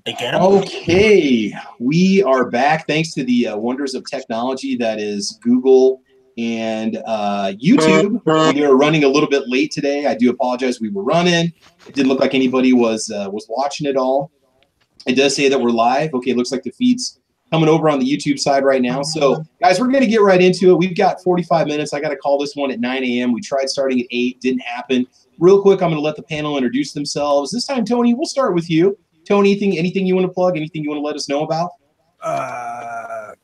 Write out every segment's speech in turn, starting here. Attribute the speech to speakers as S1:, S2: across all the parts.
S1: Again?
S2: Okay, we are back thanks to the wonders of technology that is Google and YouTube. We are running a little bit late today. I do apologize. We were running. It didn't look like anybody was watching it all. It does say that we're live. Okay, it looks like the feed's coming over on the YouTube side right now. So, guys, we're going to get right into it. We've got 45 minutes. I got to call this one at 9 a.m. We tried starting at 8. Didn't happen. Real quick, I'm going to let the panel introduce themselves. This time, Tony, we'll start with you. Tony, anything you want to plug? Anything you want to let us know about?
S3: I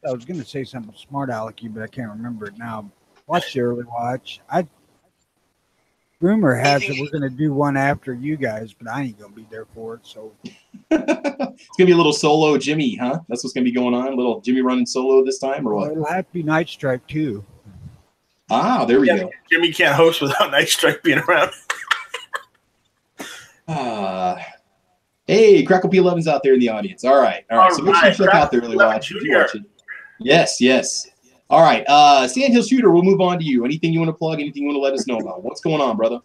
S3: was going to say something smart, Alecky, but I can't remember it now. Watch the early watch. Rumor has it we're going to do one after you guys, but I ain't going to be there for it. So
S2: it's going to be a little solo Jimmy, huh? That's what's going to be going on. A little Jimmy running solo this time, or what?
S3: It'll have to be Night Strike too.
S2: Ah, there we go.
S1: Jimmy can't host without Night Strike being around.
S2: Hey, Crackle P11's out there in the audience. All right. So make sure you check out the early watch. Yes. All right. Sandhill Shooter, we'll move on to you. Anything you want to plug? Anything you want to let us know about? What's going on, brother?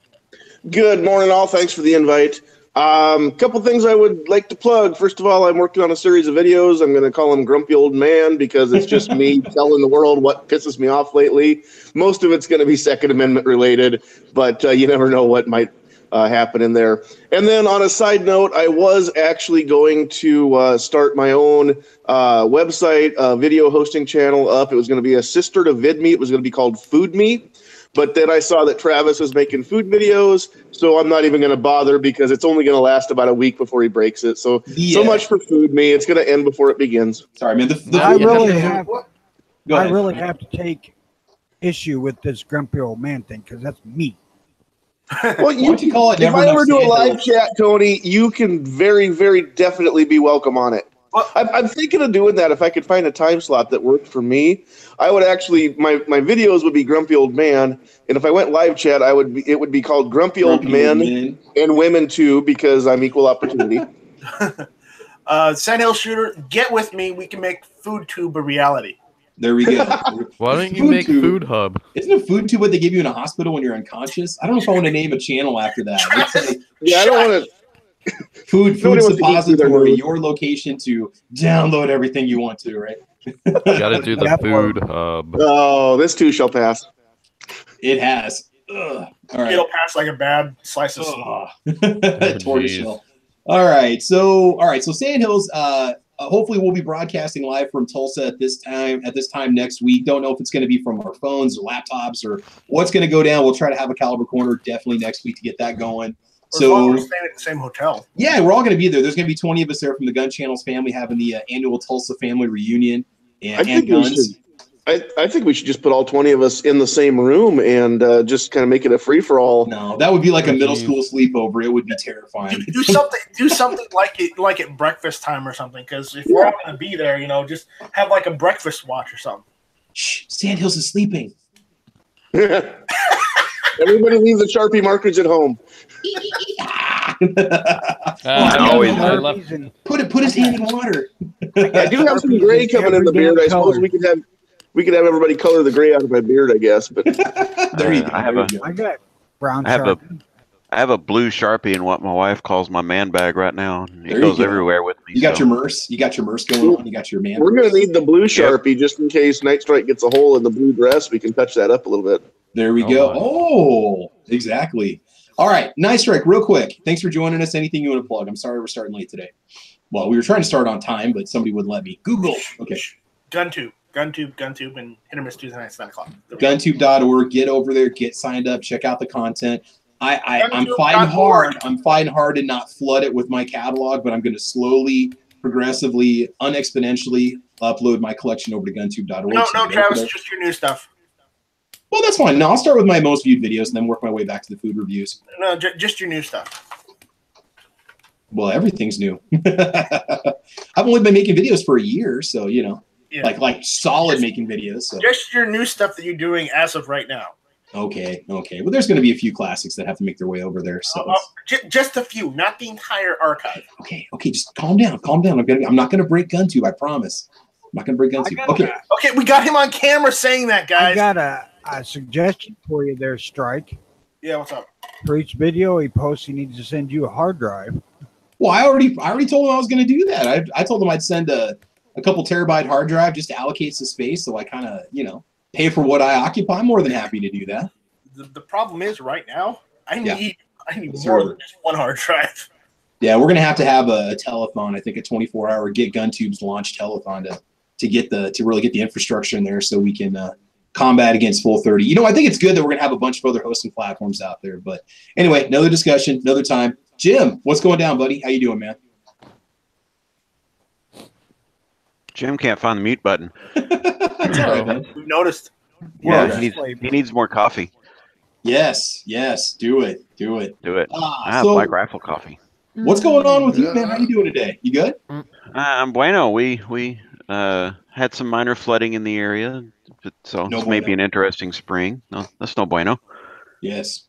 S4: Good morning, all. Thanks for the invite. Couple things I would like to plug. First of all, I'm working on a series of videos. I'm going to call them Grumpy Old Man because it's just me telling the world what pisses me off lately. Most of it's going to be Second Amendment related, but you never know what might happen in there. And then on a side note, I was actually going to start my own website, video hosting channel up. It was going to be a sister to VidMe. It was going to be called Food Me. But then I saw that Travis was making food videos, so I'm not even going to bother because it's only going to last about a week before he breaks it. So much for Food Me. It's going to end before it begins.
S2: Sorry, man.
S3: I really have to take issue with this Grumpy Old Man thing because that's me.
S4: Well, you call it. If I ever do a live chat, Tony, you can very, very definitely be welcome on it. Well, I'm thinking of doing that if I could find a time slot that worked for me. I would actually my videos would be Grumpy Old Man, and if I went live chat, it would be called Grumpy Old Men and Women too because I'm equal opportunity.
S1: Sandhill Shooter, get with me. We can make FoodTube a reality.
S2: There we go.
S5: Why don't you make Food Hub?
S2: Isn't it FoodTube what they give you in a hospital when you're unconscious? I don't know if I want to name a channel after that.
S4: I don't want to.
S2: Food Suppository, your location to download everything you want to, right?
S5: Got to do the Food Hub.
S4: Oh, this too shall pass.
S2: It has. Ugh. All right.
S1: It'll pass like a bad slice of
S2: tortoiseshell. All right. So Sandhills. Hopefully, we'll be broadcasting live from Tulsa at this time next week. Don't know if it's going to be from our phones or laptops or what's going to go down. We'll try to have a Caliber Corner definitely next week to get that going.
S1: So we're staying at the same hotel.
S2: Yeah, we're all going to be there. There's going to be 20 of us there from the Gun Channels family having the annual Tulsa family reunion and guns.
S4: I think we should just put all 20 of us in the same room and just kind of make it a free-for-all.
S2: No, that would be like a middle school sleepover. It would be terrifying.
S1: Do something like at breakfast time or something. Because if we're all going to be there, just have like a breakfast watch or something.
S2: Shh, Sandhills is sleeping.
S4: Everybody leave the Sharpie markers at home.
S2: Put his hand in water.
S4: I do have some gray coming in the beard. I suppose we could have everybody color the gray out of my beard, I guess. But
S3: I got brown Sharpie.
S6: I have a blue Sharpie in what my wife calls my man bag right now. It goes everywhere with me.
S2: You got your Merce. You got your Merce going on. You got your man.
S4: We're going to need the blue Sharpie just in case Night Strike gets a hole in the blue dress. We can touch that up a little bit.
S2: There we go. Oh, exactly. All right. Night Strike, real quick. Thanks for joining us. Anything you want to plug? I'm sorry we're starting late today. Well, we were trying to start on time, but somebody wouldn't let me. Google. Okay.
S1: GunTube, and Hit or Miss Tuesday nights, 9 o'clock.
S2: GunTube.org. Get over there. Get signed up. Check out the content. I'm fighting hard. I'm fighting hard to not flood it with my catalog, but I'm going to slowly, progressively, unexponentially upload my collection over to GunTube.org.
S1: No, Travis, just your new stuff.
S2: Well, that's fine. No, I'll start with my most viewed videos and then work my way back to the food reviews.
S1: No, just your new stuff.
S2: Well, everything's new. I've only been making videos for a year, so like solid making videos. So.
S1: Just your new stuff that you're doing as of right now.
S2: Okay. Well, there's going to be a few classics that have to make their way over there. So
S1: just a few, not the entire archive.
S2: Okay. Just calm down. I'm not going to break GunTube. I promise. I'm not going to break GunTube. Okay,
S1: we got him on camera saying that, guys.
S3: I got a suggestion for you there, Strike.
S1: Yeah, what's up?
S3: For each video he posts, he needs to send you a hard drive.
S2: Well, I already told them I was going to do that. I told them I'd send a couple terabyte hard drive just to allocate some space, so I kind of pay for what I occupy. I'm more than happy to do that.
S1: The problem is right now I need
S2: Sure.
S1: more than just one hard drive.
S2: Yeah, we're gonna have a telethon. I think a 24-hour Get GunTubes launch telethon to really get the infrastructure in there so we can combat against Full 30. I think it's good that we're gonna have a bunch of other hosting platforms out there. But anyway, another discussion, another time. Jim, what's going down, buddy? How you doing, man?
S6: Jim can't find the mute button.
S2: That's all right, man.
S1: We've noticed.
S6: Yeah, he needs more coffee.
S2: Yes, do it.
S6: Do it.
S2: So
S6: Black Rifle coffee.
S2: what's going on with you, man? How you doing today? You good?
S6: I'm bueno. We had some minor flooding in the area, so
S2: No
S6: it's maybe
S2: bueno.
S6: an interesting spring. No, that's no bueno.
S2: Yes.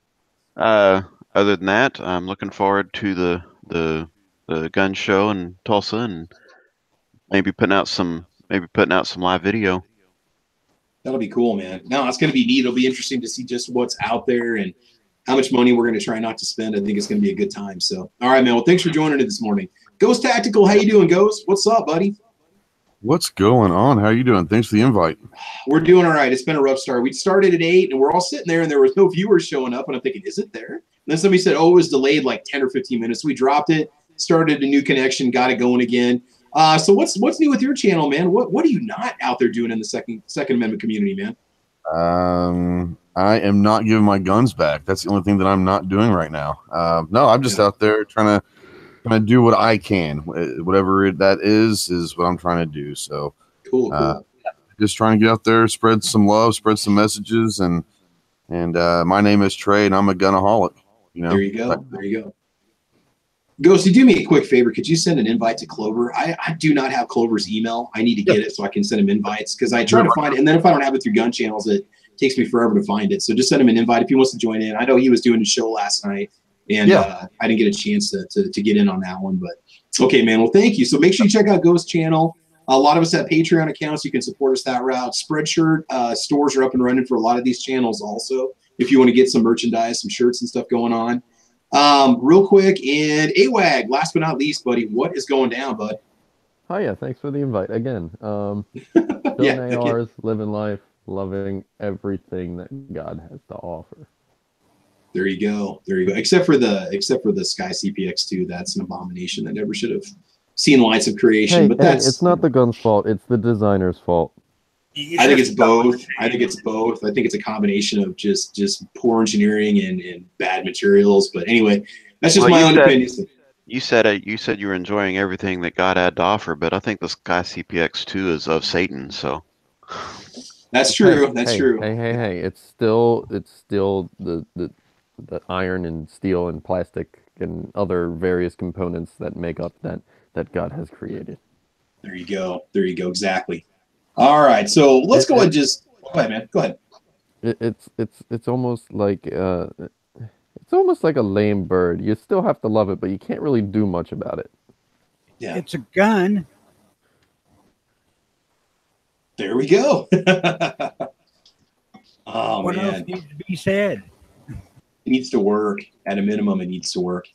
S6: Other than that, I'm looking forward to the gun show in Tulsa and maybe putting out some live video.
S2: That'll be cool, man. No, it's going to be neat. It'll be interesting to see just what's out there and how much money we're going to try not to spend. I think it's going to be a good time. So, all right, man. Well, thanks for joining us this morning. Ghost Tactical, how you doing, Ghost? What's up, buddy?
S7: What's going on? How you doing? Thanks for the invite.
S2: We're doing all right. It's been a rough start. We started at 8, and we're all sitting there, and there was no viewers showing up. And I'm thinking, is it there? And then somebody said, oh, it was delayed like 10 or 15 minutes. We dropped it, started a new connection, got it going again. So what's new with your channel, man? What are you not out there doing in the Second Amendment community, man?
S7: I am not giving my guns back. That's the only thing that I'm not doing right now. No, I'm just out there trying to do what I can. Whatever that is what I'm trying to do. So
S2: Cool.
S7: Just trying to get out there, spread some love, spread some messages, and my name is Trey, and I'm a gunaholic.
S2: There you go. Ghosty, do me a quick favor. Could you send an invite to Clover? I do not have Clover's email. I need to get it so I can send him invites because I try to find it. And then if I don't have it through gun channels, it takes me forever to find it. So just send him an invite if he wants to join in. I know he was doing a show last night, and I didn't get a chance to get in on that one. But okay, man. Well, thank you. So make sure you check out Ghost channel. A lot of us have Patreon accounts. You can support us that route. Spreadshirt stores are up and running for a lot of these channels also. If you want to get some merchandise, some shirts and stuff going on. Real quick, and AWAG, last but not least, buddy, what is going down, bud?
S5: Oh yeah, thanks for the invite again.
S2: Yeah,
S5: ARs, living life, loving everything that God has to offer.
S2: There you go. Except for the Sky CPX2, that's an abomination that never should have seen lights of creation. But that's
S5: it's not the gun's fault; it's the designer's fault.
S2: I think it's both. I think it's a combination of just poor engineering and bad materials. But anyway, that's just my own opinion.
S6: You said you were enjoying everything that God had to offer, but I think the Sky CPX2 is of Satan. So
S2: that's true. That's true.
S5: Hey! It's still the iron and steel and plastic and other various components that make up that God has created.
S2: There you go. Exactly. All right, so let's go ahead. Go ahead, man. Go ahead.
S5: It's almost like a lame bird. You still have to love it, but you can't really do much about it.
S3: Yeah, it's a gun.
S2: There we go.
S3: What else needs to be said?
S2: It needs to work. At a minimum, it needs to work.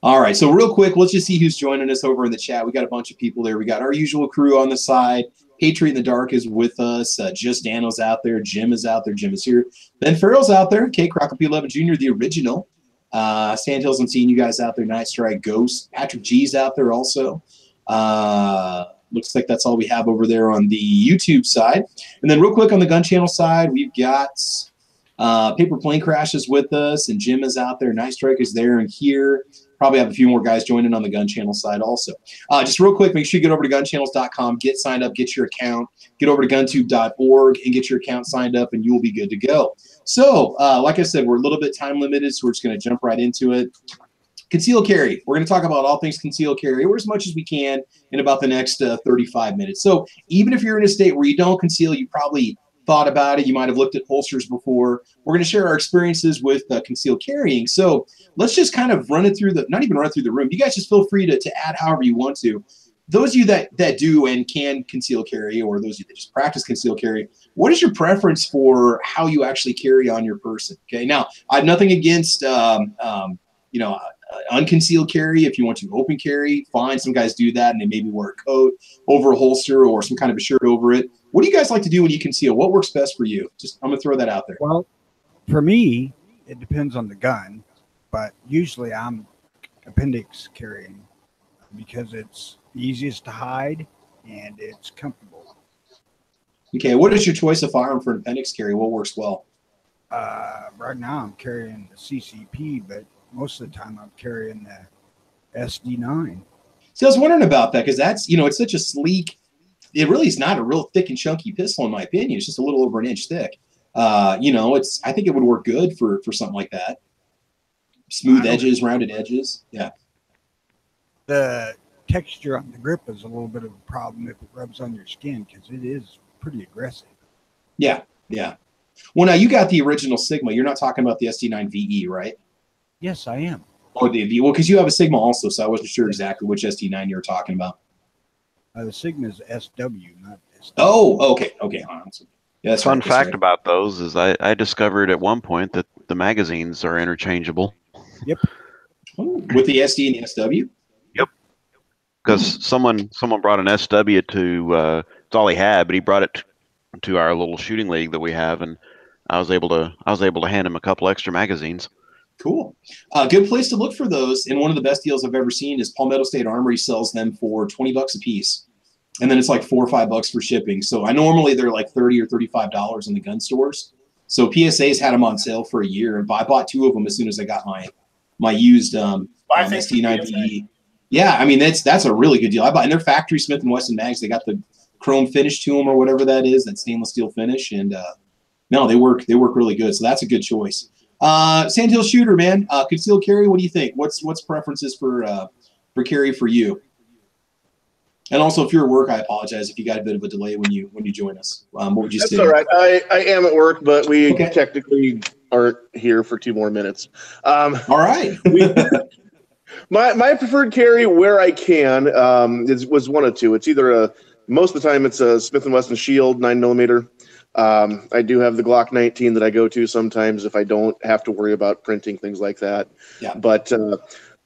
S2: All right, so real quick, let's just see who's joining us over in the chat. We got a bunch of people there. We got our usual crew on the side. Patriot in the Dark is with us. Just Dano's out there. Jim is out there. Jim is here. Ben Farrell's out there. K. Crockett P11 Jr., the original. Sandhills, I'm seeing you guys out there. Night Strike Ghost. Patrick G's out there also. Looks like that's all we have over there on the YouTube side. And then real quick on the gun channel side, we've got Paper Plane Crash is with us, and Jim is out there. Night Strike is there and here. Probably have a few more guys joining on the gun channel side also. Just real quick, make sure you get over to gunchannels.com, get signed up, get your account, get over to guntube.org and get your account signed up, and you will be good to go. So, like I said, we're a little bit time limited, so we're just going to jump right into it. Conceal carry. We're going to talk about all things conceal carry, or as much as we can in about the next 35 minutes. So even if you're in a state where you don't conceal, you probably thought about it. You might have looked at holsters before. We're going to share our experiences with concealed carrying. So let's just kind of run it through not even run through the room. You guys just feel free to add however you want to. Those of you that do and can conceal carry, or those of you that just practice conceal carry, what is your preference for how you actually carry on your person? Okay. Now, I have nothing against, unconcealed carry, if you want to open carry, fine. Some guys do that, and they maybe wear a coat over a holster or some kind of a shirt over it. What do you guys like to do when you conceal? What works best for you? Just I'm gonna throw that out there.
S3: Well, for me, it depends on the gun, but usually I'm appendix carrying because it's easiest to hide and it's comfortable.
S2: Okay, what is your choice of firearm for an appendix carry? What works well?
S3: Right now I'm carrying the CCP, but most of the time I'm carrying the SD9.
S2: So I was wondering about that because that's, it's such a sleek, it really is not a real thick and chunky pistol in my opinion. It's just a little over an inch thick. I think it would work good for something like that. Smooth edges, rounded edges. Yeah.
S3: The texture on the grip is a little bit of a problem if it rubs on your skin because it is pretty aggressive.
S2: Yeah, yeah. Well, now you got the original Sigma. You're not talking about the SD9 VE, right?
S3: Yes, I am.
S2: Or the V. Well, because you have a Sigma also, so I wasn't sure exactly which SD9 you were talking about.
S3: The Sigma is SW, not SW.
S2: Oh, okay. Okay. Yeah, that's
S6: Fun
S2: right,
S6: fact
S2: right.
S6: about those is I discovered at one point that the magazines are interchangeable.
S3: Yep.
S2: Oh, with the SD and the SW?
S6: Yep. Because someone brought an SW to it's all he had, but he brought it to our little shooting league that we have, and I was able to hand him a couple extra magazines.
S2: Cool. Good place to look for those. And one of the best deals I've ever seen is Palmetto State Armory sells them for $20 a piece. And then it's like $4 or $5 for shipping. So normally they're like $30 or $35 in the gun stores. So PSA's had them on sale for a year. And I bought 2 of them as soon as I got my used SD9VE. Yeah, I mean that's a really good deal. And they're factory Smith & Wesson mags. They got the chrome finish to them or whatever that is, that stainless steel finish. And no, they work really good. So that's a good choice. Sandhill Shooter, man, concealed carry. What do you think? What's preferences for carry for you? And also, if you're at work, I apologize if you got a bit of a delay when you join us. What would you say?
S4: That's all right. I am at work, but we technically aren't here for 2 more minutes.
S2: All right.
S4: My preferred carry where I can was one of two. It's either most of the time it's a Smith & Wesson Shield 9mm. I do have the Glock 19 that I go to sometimes if I don't have to worry about printing, things like that.
S2: Yeah.
S4: But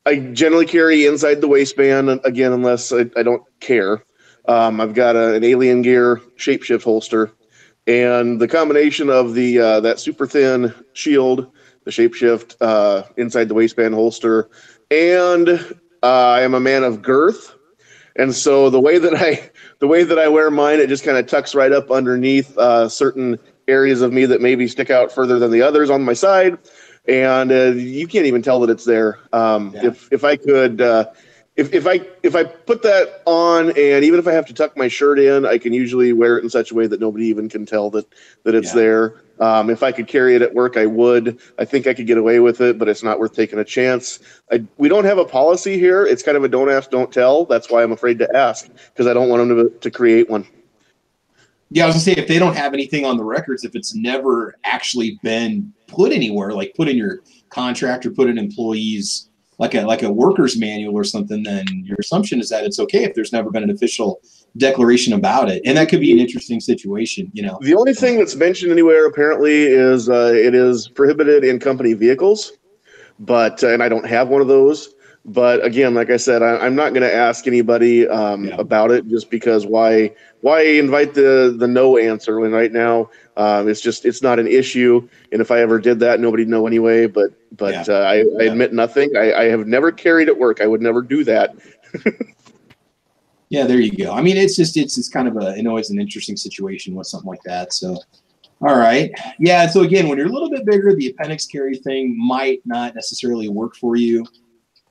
S4: I generally carry inside the waistband, again, unless I don't care. I've got an Alien Gear shapeshift holster. And the combination of the that super thin shield, the shapeshift inside the waistband holster, and I am a man of girth. And so the way that I wear mine, it just kind of tucks right up underneath certain areas of me that maybe stick out further than the others on my side, and you can't even tell that it's there. If I could, if I put that on, and even if I have to tuck my shirt in, I can usually wear it in such a way that nobody even can tell that it's there. If I could carry it at work, I would. I think I could get away with it, but it's not worth taking a chance. We don't have a policy here. It's kind of a don't ask, don't tell. That's why I'm afraid to ask, because I don't want them to create one.
S2: Yeah, I was going to say, if they don't have anything on the records, if it's never actually been put anywhere, like put in your contract or put in employees, like a worker's manual or something, then your assumption is that it's okay if there's never been an official declaration about it. And that could be an interesting situation, The
S4: only thing that's mentioned anywhere apparently is it is prohibited in company vehicles, but and I don't have one of those. But again, like I said, I'm not going to ask anybody about it, just because why invite the no answer when right now it's not an issue. And if I ever did that, nobody'd know anyway. But I admit nothing. I have never carried at work. I would never do that.
S2: Yeah, there you go. I mean, it's kind of always an interesting situation with something like that. So, all right. Yeah. So again, when you're a little bit bigger, the appendix carry thing might not necessarily work for you.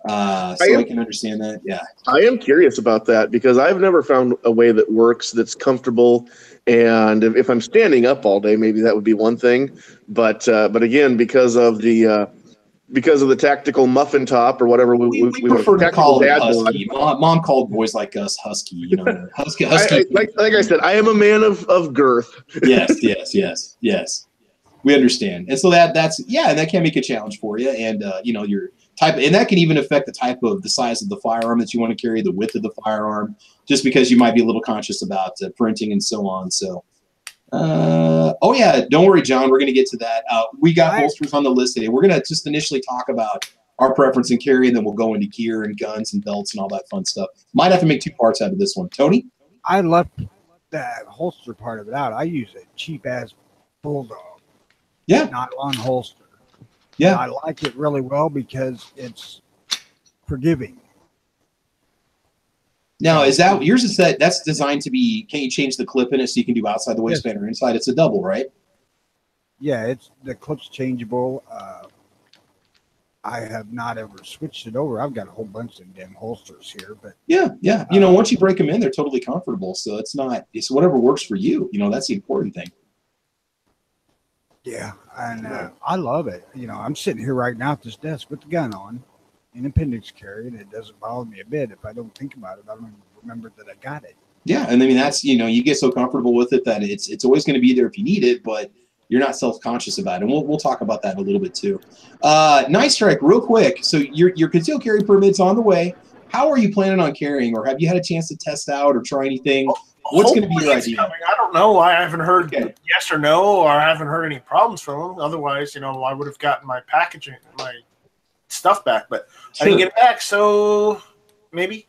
S2: I can understand that. Yeah.
S4: I am curious about that because I've never found a way that works that's comfortable. And if I'm standing up all day, maybe that would be one thing. But again, because of the tactical muffin top or whatever we
S2: prefer to call it husky. Mom called boys like us husky. Husky.
S4: Like I said, I am a man of girth.
S2: Yes. We understand, and so that's that can make a challenge for you, and your type, and that can even affect the size of the firearm that you want to carry, the width of the firearm, just because you might be a little conscious about printing and so on. So. Don't worry, John. We're going to get to that. We got holsters on the list today. We're going to just initially talk about our preference in carry, and then we'll go into gear and guns and belts and all that fun stuff. Might have to make 2 parts out of this one. Tony?
S3: I left that holster part of it out. I use a cheap ass Bulldog.
S2: Yeah.
S3: Nylon holster.
S2: Yeah.
S3: And I like it really well because it's forgiving.
S2: Now, is that yours? Is that's designed to be? Can you change the clip in it so you can do outside the waistband or inside? It's a double, right?
S3: Yeah, the clip's changeable. I have not ever switched it over. I've got a whole bunch of damn holsters here, but
S2: yeah. You know, once you break them in, they're totally comfortable. So it's whatever works for you. You know, that's the important thing.
S3: Yeah, and I love it. You know, I'm sitting here right now at this desk with the gun on, in appendix carry, and it doesn't bother me a bit. If I don't think about it, I don't even remember that I got it. Yeah,
S2: and I mean that's you get so comfortable with it that it's always going to be there if you need it, but you're not self-conscious about it. And we'll talk about that a little bit too. Night Strike, real quick. So your concealed carry permit's on the way. How are you planning on carrying, or have you had a chance to test out or try anything? What's going to be your idea?
S1: Coming. I don't know. I haven't heard yes or no, or I haven't heard any problems from them. Otherwise, I would have gotten my packaging, my stuff back, but I didn't get it back, so maybe.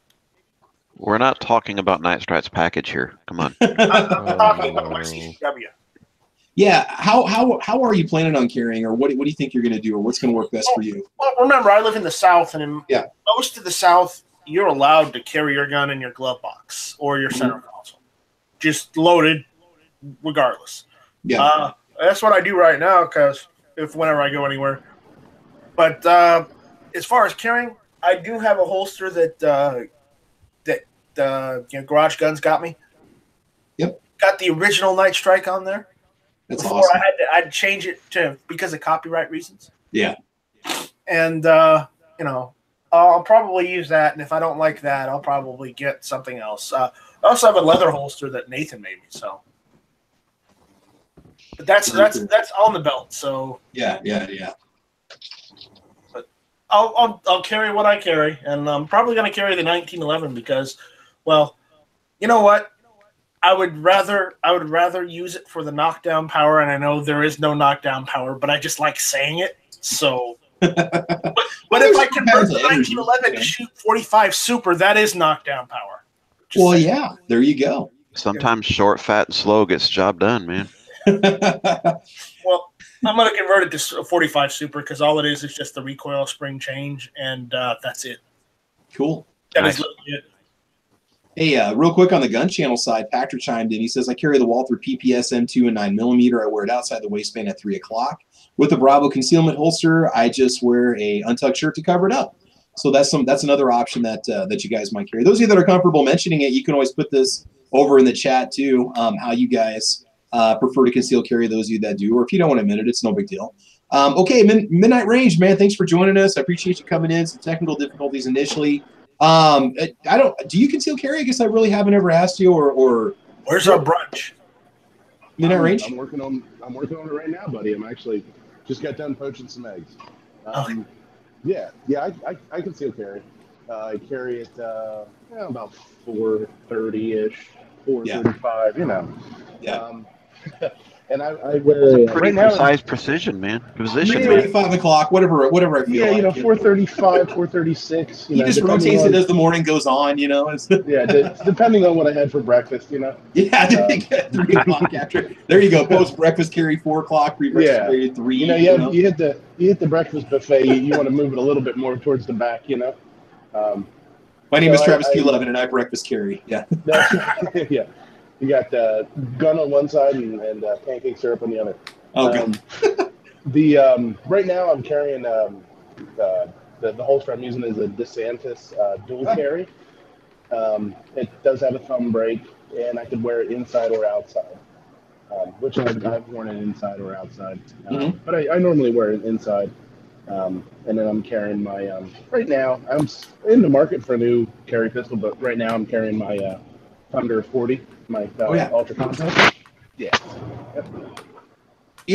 S6: We're not talking about Night Strike's package here. Come on.
S1: I'm talking about my CCW.
S2: Yeah, how are you planning on carrying, or what do you think you're going to do, or what's going to work best for you?
S1: Well, remember, I live in the South, and in most of the South, you're allowed to carry your gun in your glove box or your center console, just loaded, regardless.
S2: Yeah,
S1: that's what I do right now, because whenever I go anywhere. But as far as carrying, I do have a holster that Garage Guns got me.
S2: Yep,
S1: got the original Night Strike on there.
S2: That's
S1: Before
S2: awesome.
S1: I'd change it because of copyright reasons.
S2: Yeah.
S1: And I'll probably use that, and if I don't like that, I'll probably get something else. I also have a leather holster that Nathan made me, so. But that's on the belt, so.
S2: Yeah.
S1: But I'll carry what I carry, and I'm probably going to carry the 1911 because, well, you know what? I would rather use it for the knockdown power, and I know there is no knockdown power, but I just like saying it. So, but if I convert the 1911 to shoot 45 super, that is knockdown power.
S2: Well, yeah, there you go.
S6: Sometimes short, fat, and slow gets the job done, man.
S1: Well, I'm going to convert it to 45 super because all it is just the recoil spring change, and that's it.
S2: Cool.
S1: That is legit.
S2: Hey, real quick on the gun channel side, Patrick chimed in. He says, I carry the Walther PPS M2 and 9mm. I wear it outside the waistband at 3 o'clock. With the Bravo concealment holster, I just wear a untucked shirt to cover it up. So that's another option that you guys might carry. Those of you that are comfortable mentioning it, you can always put this over in the chat too, how you guys prefer to conceal carry, those of you that do. Or if you don't want to admit it, it's no big deal. Okay, Midnight Range, man, thanks for joining us. I appreciate you coming in. Some technical difficulties initially. Do you conceal carry? I guess I really haven't ever asked you, or
S1: where's our brunch?
S2: Midnight Range?
S8: I'm working on it right now, buddy. I'm actually just got done poaching some eggs. Yeah, I conceal carry. I carry it about 430-ish, 435,
S2: Yeah.
S8: And I wear
S6: pretty
S8: right now,
S6: precise precision, man. Position,
S2: maybe
S6: man.
S2: 5 o'clock, whatever I feel like.
S8: 435, 436.
S2: He just rotates it as the morning goes on, It's
S8: depending on what I had for breakfast,
S2: Yeah, 3 o'clock after. There you go. Post breakfast carry 4 o'clock. Pre breakfast carry 3.
S8: You hit the breakfast buffet. You want to move it a little bit more towards the back,
S2: My name is Travis Q11, and I breakfast carry. Yeah.
S8: Yeah. You got gun on one side and pancake syrup on the other.
S2: Okay.
S8: Right now I'm carrying the holster I'm using is a DeSantis dual carry. It does have a thumb brake, and I could wear it inside or outside, which I've worn it inside or outside. But I normally wear it inside. And then I'm carrying my right now I'm in the market for a new carry pistol, but right now I'm carrying my Thunder 40. My Ultra Compact. Yeah.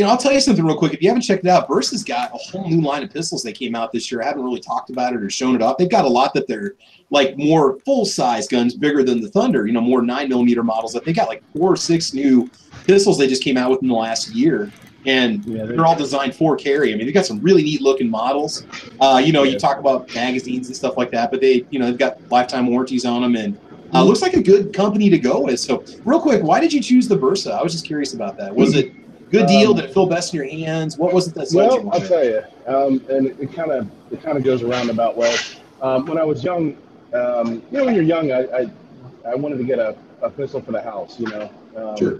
S2: I'll tell you something real quick. If you haven't checked it out, Versa's got a whole new line of pistols that came out this year. I haven't really talked about it or shown it off. They've got a lot that they're like more full-size guns, bigger than the Thunder, more 9mm models. They got like 4 or 6 new pistols they just came out with in the last year. and
S8: Yeah,
S2: they're all designed for carry. I mean, they've got some really neat looking models. You know, you talk about magazines and stuff like that, but they, you know, they've got lifetime warranties on them, and looks like a good company to go with. So, real quick, why did you choose the Versa? I was just curious about that. Was it good deal? Did it feel best in your hands? What was it that sold you?
S8: Well, I'll tell you, and it kind of goes a roundabout way. When I was young, you know, when you're young, I wanted to get a pistol for the house, you know.
S2: Sure.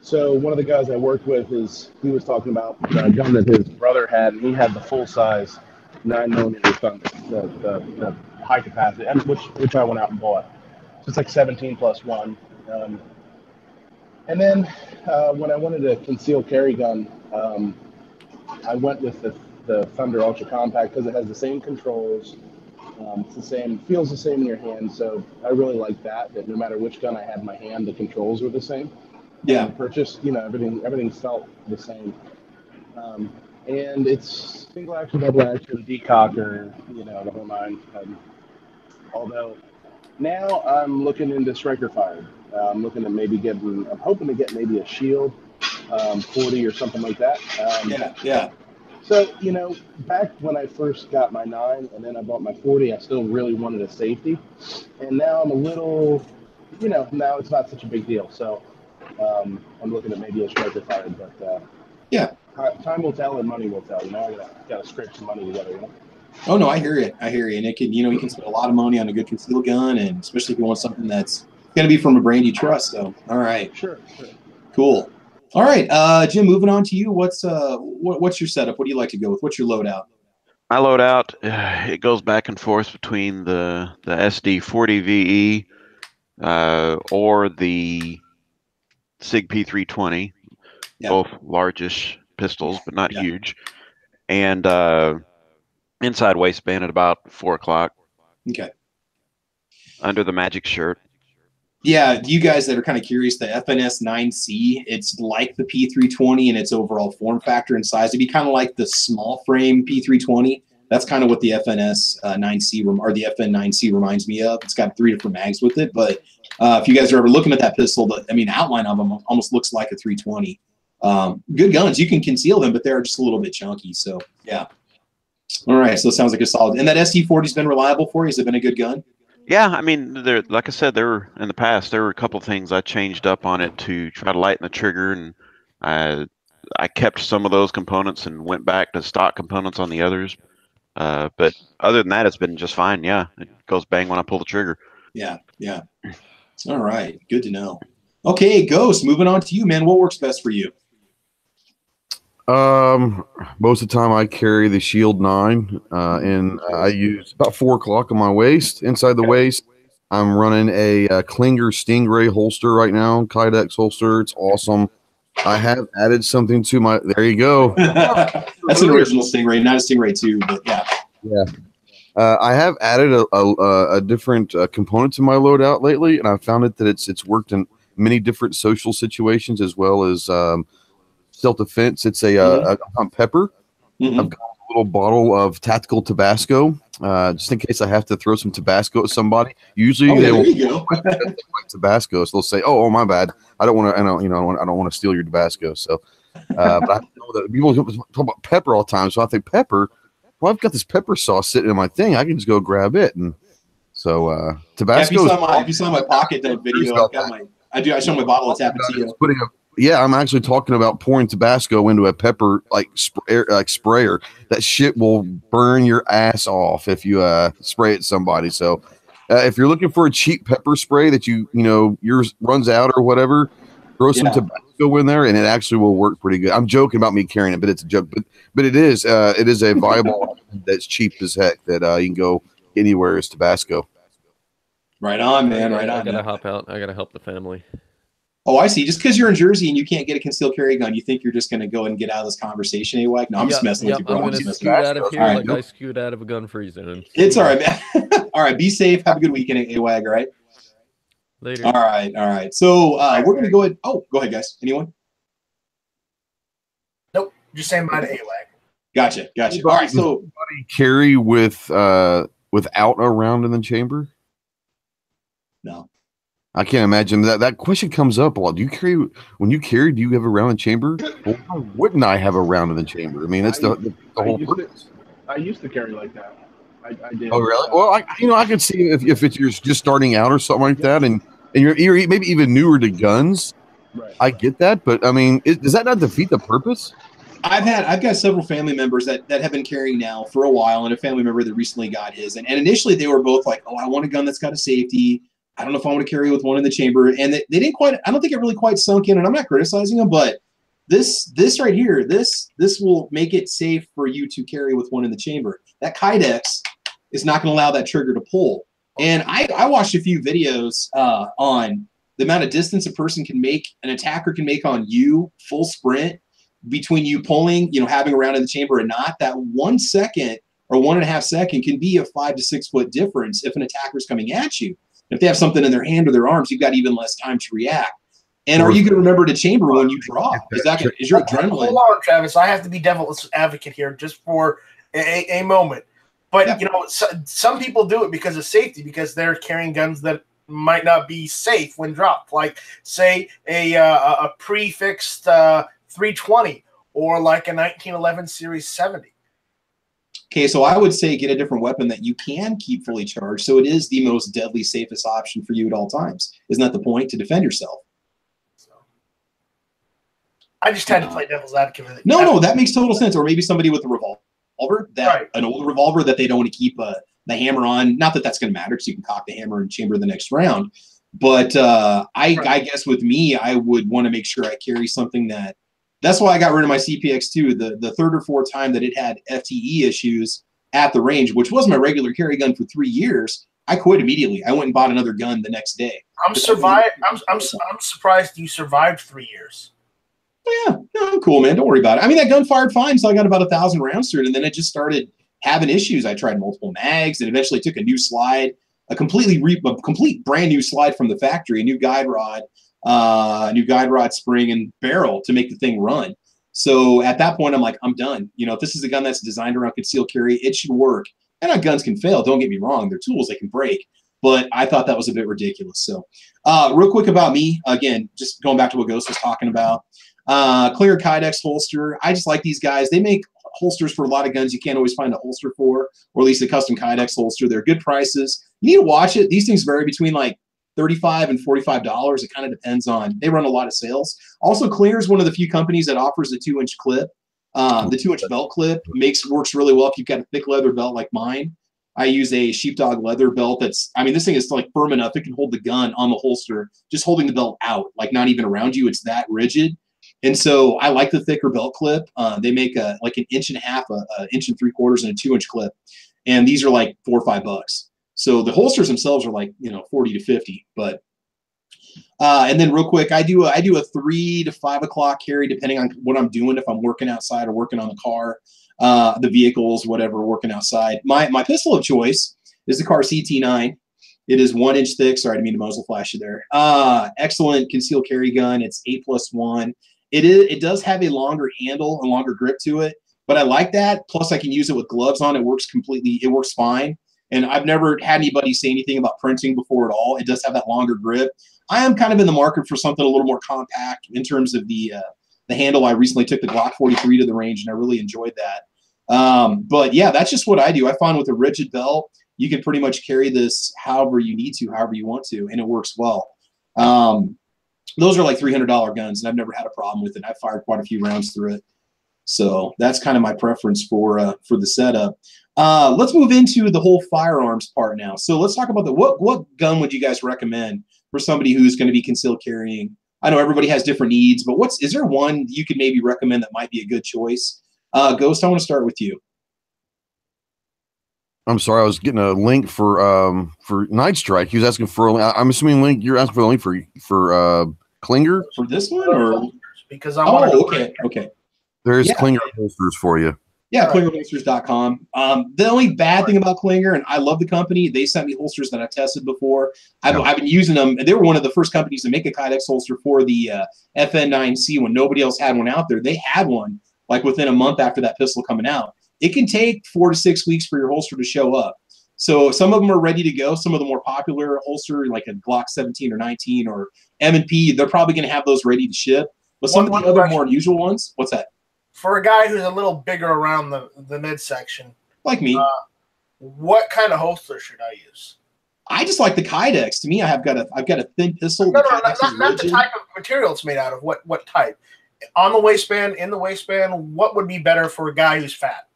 S8: So one of the guys I worked with he was talking about a gun that his brother had, and he had the full size 9mm Thunder, the high capacity, and which I went out and bought. So it's like 17 plus 1. And then when I wanted a concealed carry gun, I went with the Thunder Ultra Compact because it has the same controls. It's the same, feels the same in your hand. So I really like that no matter which gun I had in my hand, the controls were the same.
S2: Yeah.
S8: And the purchase, you know, everything felt the same. And it's single action, double action, decocker, you know, the whole nine. Although now I'm looking into striker fired. I'm looking at I'm hoping to get maybe a shield 40 or something like that.
S2: Yeah.
S8: So, you know, back when I first got my 9 and then I bought my 40, I still really wanted a safety. And now I'm a little, you know, now it's not such a big deal. So I'm looking at maybe a striker fired, but
S2: yeah,
S8: time will tell and money will tell. You know, I gotta scrape some money together. You know?
S2: Oh no, I hear you. And it can, you know, you can spend a lot of money on a good concealed gun, and especially if you want something that's going to be from a brand you trust. So, all right,
S8: sure.
S2: Cool. All right, Jim. Moving on to you. What's your setup? What do you like to go with? What's your loadout?
S6: My loadout, it goes back and forth between the SD 40 VE or the SIG P320, both largish pistols, but not huge, and inside waistband at about 4 o'clock.
S2: Okay.
S6: Under the magic shirt.
S2: Yeah, you guys that are kind of curious, the FNS 9C, it's like the P320 in its overall form factor and size. It'd be kind of like the small frame P320. That's kind of what the FNS 9C or the FN 9C reminds me of. It's got 3 different mags with it, but if you guys are ever looking at that pistol, the outline of them almost looks like a 320. Good guns. You can conceal them, but they're just a little bit chunky. So yeah. All right. So it sounds like a solid. And that SD40's been reliable for you. Has it been a good gun?
S6: Yeah, I mean, like I said, there were a couple of things I changed up on it to try to lighten the trigger, and I kept some of those components and went back to stock components on the others. But other than that, it's been just fine. Yeah, it goes bang when I pull the trigger.
S2: Yeah. All right, good to know. Okay, Ghost, moving on to you, man. What works best for you?
S7: Most of the time I carry the Shield 9, and I use about 4 o'clock on my waist. Inside the waist, I'm running a Klinger Stingray holster right now, Kydex holster. It's awesome. I have added something to my. There you go.
S2: That's an original Stingray, not a Stingray 2, but yeah.
S7: Yeah. I have added a different component to my loadout lately, and I found that it's worked in many different social situations as well as self-defense. It's a pepper. I've got a little bottle of tactical Tabasco, just in case I have to throw some Tabasco at somebody. Usually they will like Tabasco, so they'll say, "Oh, my bad. I don't want to. I don't want to steal your Tabasco." So, but I know that people talk about pepper all the time, so I think pepper. Well, I've got this pepper sauce sitting in my thing. I can just go grab it, and so Tabasco.
S2: If you saw my pocket note video, I show my bottle of Tapatio.
S7: Yeah, I'm actually talking about pouring Tabasco into a pepper sprayer. That shit will burn your ass off if you spray it at somebody. So if you're looking for a cheap pepper spray that yours runs out or whatever, throw some Tabasco in there and it actually will work pretty good. I'm joking about me carrying it, but it's a joke. But it is a viable that's cheap as heck that you can go anywhere is Tabasco.
S2: Right on, man. Right on.
S5: I gotta hop out. I gotta help the family.
S2: Oh, I see. Just because you're in Jersey and you can't get a concealed carry gun, you think you're just going to go and get out of this conversation, AWAG? No, I'm just messing with you, bro.
S5: I'm going to scoot out of here I scoot out of a gun-free zone.
S2: It's all right, man. All right, be safe. Have a good weekend, AWAG, all right?
S5: Later.
S2: All right. So we're going to go ahead. Oh, go ahead, guys. Anyone?
S1: Nope. Just saying bye to AWAG.
S2: Gotcha. All right, so
S7: carry without a round in the chamber?
S2: No.
S7: I can't imagine that question comes up a lot. Do you carry? Do you have a round in the chamber? Well, why wouldn't I have a round in the chamber? I mean, that's the whole purpose.
S8: I used to carry like that. I did.
S7: Oh, really? Well, I could see if it's you're just starting out or something like that, and you're maybe even newer to guns.
S8: Right.
S7: I get that, but I mean, does that not defeat the purpose?
S2: I've got several family members that have been carrying now for a while, and a family member that recently got his. And initially they were both like, "Oh, I want a gun that's got a safety. I don't know if I want to carry with one in the chamber." And they didn't quite. I don't think it really quite sunk in. And I'm not criticizing them, but this right here, this will make it safe for you to carry with one in the chamber. That Kydex is not going to allow that trigger to pull. And I watched a few videos on the amount of distance a person can make, an attacker can make on you, full sprint, between you pulling, having a round in the chamber and not. That 1 second or 1.5 second can be a 5 to 6 foot difference if an attacker's coming at you. If they have something in their hand or their arms, you've got even less time to react. And are you going to remember to chamber when you draw? Is your adrenaline?
S1: Hold on, Travis. I have to be devil's advocate here just for a moment. But some people do it because of safety, because they're carrying guns that might not be safe when dropped, like say a prefixed 320 or like a 1911 Series 70.
S2: Okay, so I would say get a different weapon that you can keep fully charged, so it is the most deadly, safest option for you at all times. Isn't that the point, to defend yourself?
S1: So, I just had to play devil's advocate with it.
S2: No, that makes total sense. Or maybe somebody with a revolver, an old revolver that they don't want to keep the hammer on. Not that that's going to matter, because you can cock the hammer and chamber the next round. But I guess with me, I would want to make sure I carry something that. That's why I got rid of my CPX2. The third or fourth time that it had FTE issues at the range, which was my regular carry gun for 3 years, I quit immediately. I went and bought another gun the next day.
S1: I'm surprised you survived 3 years.
S2: Oh, yeah, no, I'm cool, man. Don't worry about it. I mean, that gun fired fine, so I got about 1,000 rounds through it, and then it just started having issues. I tried multiple mags, and eventually took a new slide, a complete brand new slide from the factory, a new guide rod spring and barrel to make the thing run. So at that point, I'm like, I'm done. If this is a gun that's designed around concealed carry, it should work. And our guns can fail. Don't get me wrong. They're tools. They can break. But I thought that was a bit ridiculous. So real quick about me, again, just going back to what Ghost was talking about. Clear Kydex holster. I just like these guys. They make holsters for a lot of guns you can't always find a holster for, or at least a custom Kydex holster. They're good prices. You need to watch it. These things vary between like $35 and $45. It kind of depends on. They run a lot of sales. Also, Clear is one of the few companies that offers a 2-inch clip. The 2-inch belt clip works really well if you've got a thick leather belt like mine. I use a sheepdog leather belt this thing is like firm enough it can hold the gun on the holster, just holding the belt out, like not even around you. It's that rigid. And so I like the thicker belt clip. They make like an 1.5 inches, an 1 3/4 and a 2-inch clip. And these are like $4 or $5. So the holsters themselves are like, 40 to 50, but and then real quick, I do a 3 to 5 o'clock carry depending on what I'm doing. If I'm working outside or working on the car, the vehicles, whatever, working outside. My pistol of choice is the Car CT9. It is 1 inch thick. Sorry, I didn't mean to muzzle flash you there. Excellent concealed carry gun. It's 8+1. It does have a longer handle, a longer grip to it, but I like that. Plus, I can use it with gloves on. It works fine. And I've never had anybody say anything about printing before at all. It does have that longer grip. I am kind of in the market for something a little more compact in terms of the handle. I recently took the Glock 43 to the range, and I really enjoyed that. But yeah, that's just what I do. I find with a rigid belt, you can pretty much carry this however you need to, however you want to, and it works well. Those are like $300 guns, and I've never had a problem with it. I've fired quite a few rounds through it. So that's kind of my preference for the setup. Let's move into the whole firearms part now. So let's talk about what gun would you guys recommend for somebody who's going to be concealed carrying? I know everybody has different needs, but is there one you could maybe recommend that might be a good choice? Ghost, I want to start with you.
S7: I'm sorry, I was getting a link for Night Strike. He was asking for. I'm assuming link. You're asking for a link for Klinger
S2: for this one, or
S1: because I want
S2: to. Okay.
S7: There's Klinger holsters for you.
S2: Yeah, KlingerHolsters.com. The only bad thing about Klinger, and I love the company, they sent me holsters that I've tested before. I've been using them, and they were one of the first companies to make a Kydex holster for the FN9C when nobody else had one out there. They had one like within a month after that pistol coming out. It can take 4 to 6 weeks for your holster to show up. So some of them are ready to go. Some of the more popular holster, like a Glock 17 or 19 or M&P, they're probably going to have those ready to ship. But some of the other more unusual ones, what's that?
S1: For a guy who's a little bigger around the midsection,
S2: like me,
S1: what kind of holster should I use?
S2: I just like the Kydex. To me, I've got a thin pistol.
S1: No, not the type of material it's made out of. What type? On the waistband, in the waistband, what would be better for a guy who's fat?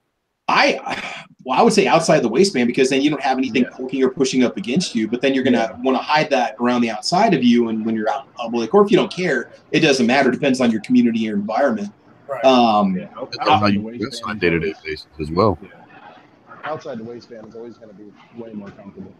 S2: I would say outside the waistband, because then you don't have anything poking or pushing up against you. But then you're gonna want to hide that around the outside of you, and when you're out in public, or if you don't care, it doesn't matter. It depends on your community or environment.
S7: Right. How you dress on a day-to-day basis as well.
S8: Yeah. Outside the waistband is always going to be way more comfortable.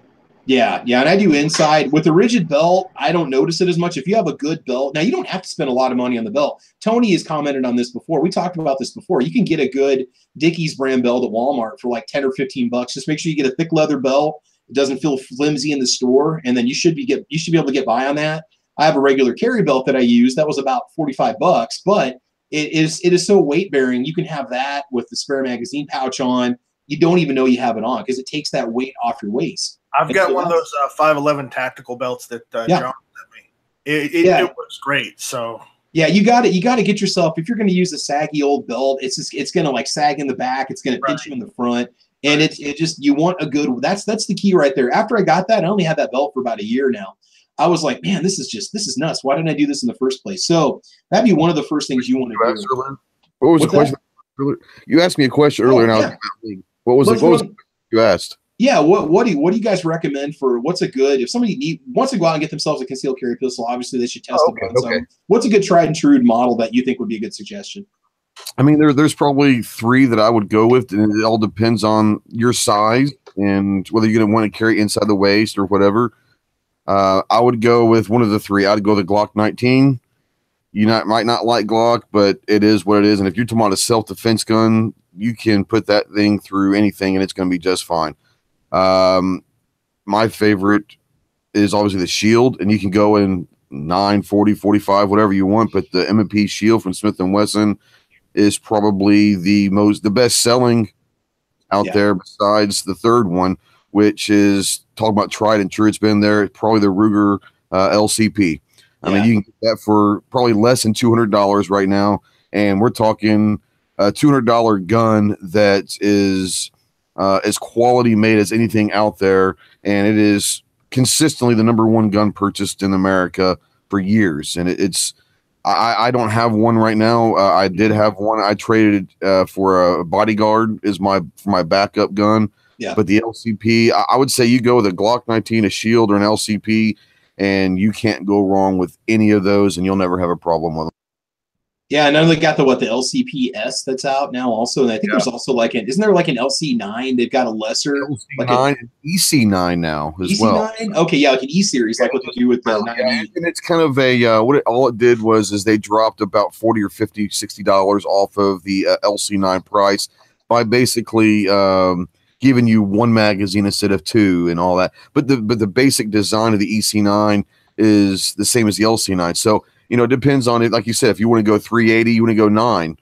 S2: Yeah, and I do inside. With a rigid belt, I don't notice it as much. If you have a good belt, now you don't have to spend a lot of money on the belt. Tony has commented on this before. We talked about this before. You can get a good Dickies brand belt at Walmart for like 10 or 15 bucks. Just make sure you get a thick leather belt. It doesn't feel flimsy in the store, and then you should be able to get by on that. I have a regular carry belt that I use. That was about 45 bucks, but it is so weight bearing. You can have that with the spare magazine pouch on. You don't even know you have it on because it takes that weight off your waist.
S1: I've got one of those 511 tactical belts that John sent me. It works great. So
S2: yeah, you got to get yourself, if you're going to use a saggy old belt, it's going to like sag in the back. It's going to pinch you in the front, and it just, you want a good. That's the key right there. After I got that, I only had that belt for about a year now. I was like, man, this is nuts. Why didn't I do this in the first place? So that'd be one of the first things you want to do.
S7: What was the question? You asked me a question earlier, and I was what was you asked?
S2: Yeah, what do you guys recommend for what's a good, if somebody wants to go out and get themselves a concealed carry pistol, obviously they should test the guns. What's a good tried and true model that you think would be a good suggestion?
S7: I mean, there's probably 3 that I would go with, and it all depends on your size and whether you're going to want to carry inside the waist or whatever. I would go with one of the 3. I'd go the Glock 19. You might not like Glock, but it is what it is. And if you're talking about a self-defense gun, you can put that thing through anything, and it's going to be just fine. My favorite is obviously the Shield, and you can go in 9, 40, 45, whatever you want, but the M&P Shield from Smith & Wesson is probably the best selling out there, besides the third one, which is talking about tried and true. It's been there, probably the Ruger LCP. I mean, you can get that for probably less than $200 right now, and we're talking a $200 gun that is as quality made as anything out there, and it is consistently the #1 gun purchased in America for years. And I don't have one right now. I did have one. I traded for a Bodyguard for my backup gun. Yeah. But the LCP, I would say you go with a Glock 19, a Shield, or an LCP, and you can't go wrong with any of those, and you'll never have a problem with them.
S2: Yeah, and then they got the LCPS that's out now also, and I think there's also isn't there like an LC9? They've got a lesser
S7: LC9 and EC9 now as well.
S2: Okay, yeah, like an E series, like what they do with the 90.
S7: And it's kind of a all it did was they dropped about $40 or $50, $60 off of the LC9 price by basically giving you 1 magazine instead of 2 and all that. But the basic design of the EC9 is the same as the LC9. So it depends on it. Like you said, if you want to go 380, you want to go 9.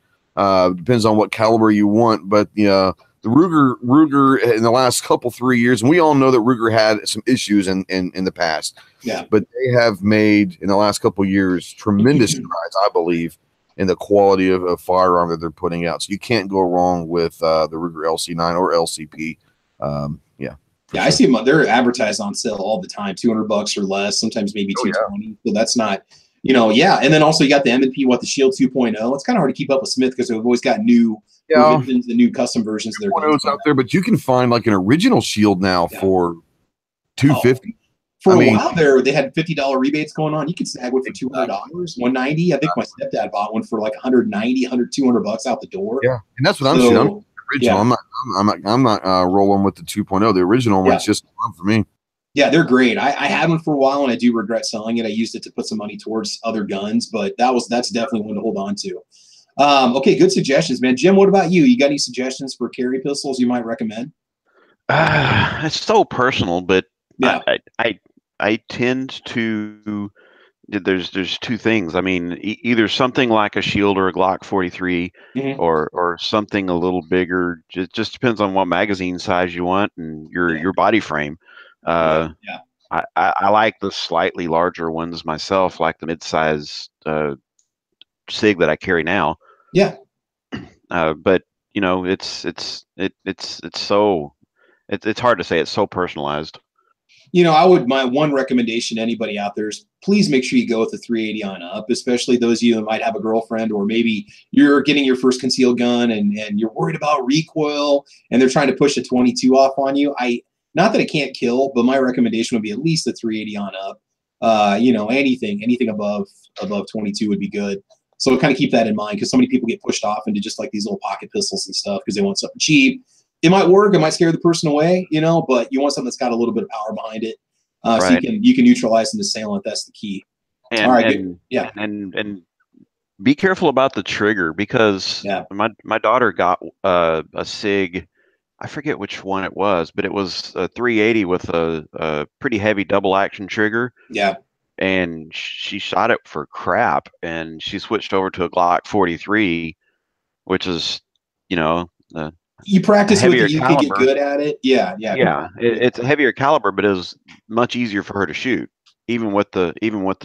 S7: Depends on what caliber you want. But the Ruger in the last 3 years, and we all know that Ruger had some issues in the past. Yeah. But they have made in the last couple years tremendous strides, I believe, in the quality of firearm that they're putting out. So you can't go wrong with the Ruger LC9 or LCP.
S2: I see them. They're advertised on sale all the time, $200 or less, sometimes maybe $220. So that's not. And then also you got the M&P, the Shield 2.0. It's kind of hard to keep up with Smith because they've always got new revisions and new custom versions of their guns
S7: out there. But you can find like an original Shield now for $250.
S2: For a while there, they had $50 rebates going on. You could snag one for $200, $190. I think my stepdad bought one for like $190, $200 out the door.
S7: Yeah, and that's what I'm saying. I'm original. I'm not rolling with the 2.0. The original one's just fun for me.
S2: Yeah, they're great. I had one for a while, and I do regret selling it. I used it to put some money towards other guns, but that's definitely one to hold on to. Okay, good suggestions, man. Jim, what about you? You got any suggestions for carry pistols you might recommend?
S6: It's so personal, but I tend to there's two things. I mean, either something like a Shield or a Glock 43,
S2: Mhm.
S6: or something a little bigger. Just depends on what magazine size you want and your body frame.
S2: Right. Yeah.
S6: I like the slightly larger ones myself, like the mid-size SIG that I carry now.
S2: Yeah.
S6: But you know, it's hard to say. It's so personalized.
S2: You know, my one recommendation to anybody out there is please make sure you go with the 380 on up, especially those of you that might have a girlfriend, or maybe you're getting your first concealed gun and you're worried about recoil and they're trying to push a 22 off on you. Not that it can't kill, but my recommendation would be at least the 380 on up. You know, anything above 22 would be good. So kind of keep that in mind, because so many people get pushed off into just like these little pocket pistols and stuff because they want something cheap. It might work, it might scare the person away, you know, but you want something that's got a little bit of power behind it. So
S6: Right.
S2: you can neutralize an assailant. That's the key.
S6: And,
S2: All right,
S6: and
S2: good. Yeah.
S6: and be careful about the trigger, because
S2: Yeah.
S6: my daughter got a SIG. I forget which one it was, but it was a 380 with a pretty heavy double action trigger.
S2: Yeah.
S6: And she shot it for crap, and she switched over to a Glock 43, which is, you know,
S2: You practice with
S6: heavier
S2: it, you can get
S6: caliber.
S2: good at it. Yeah. Yeah.
S6: Yeah, it's a heavier caliber, but it was much easier for her to shoot, even with the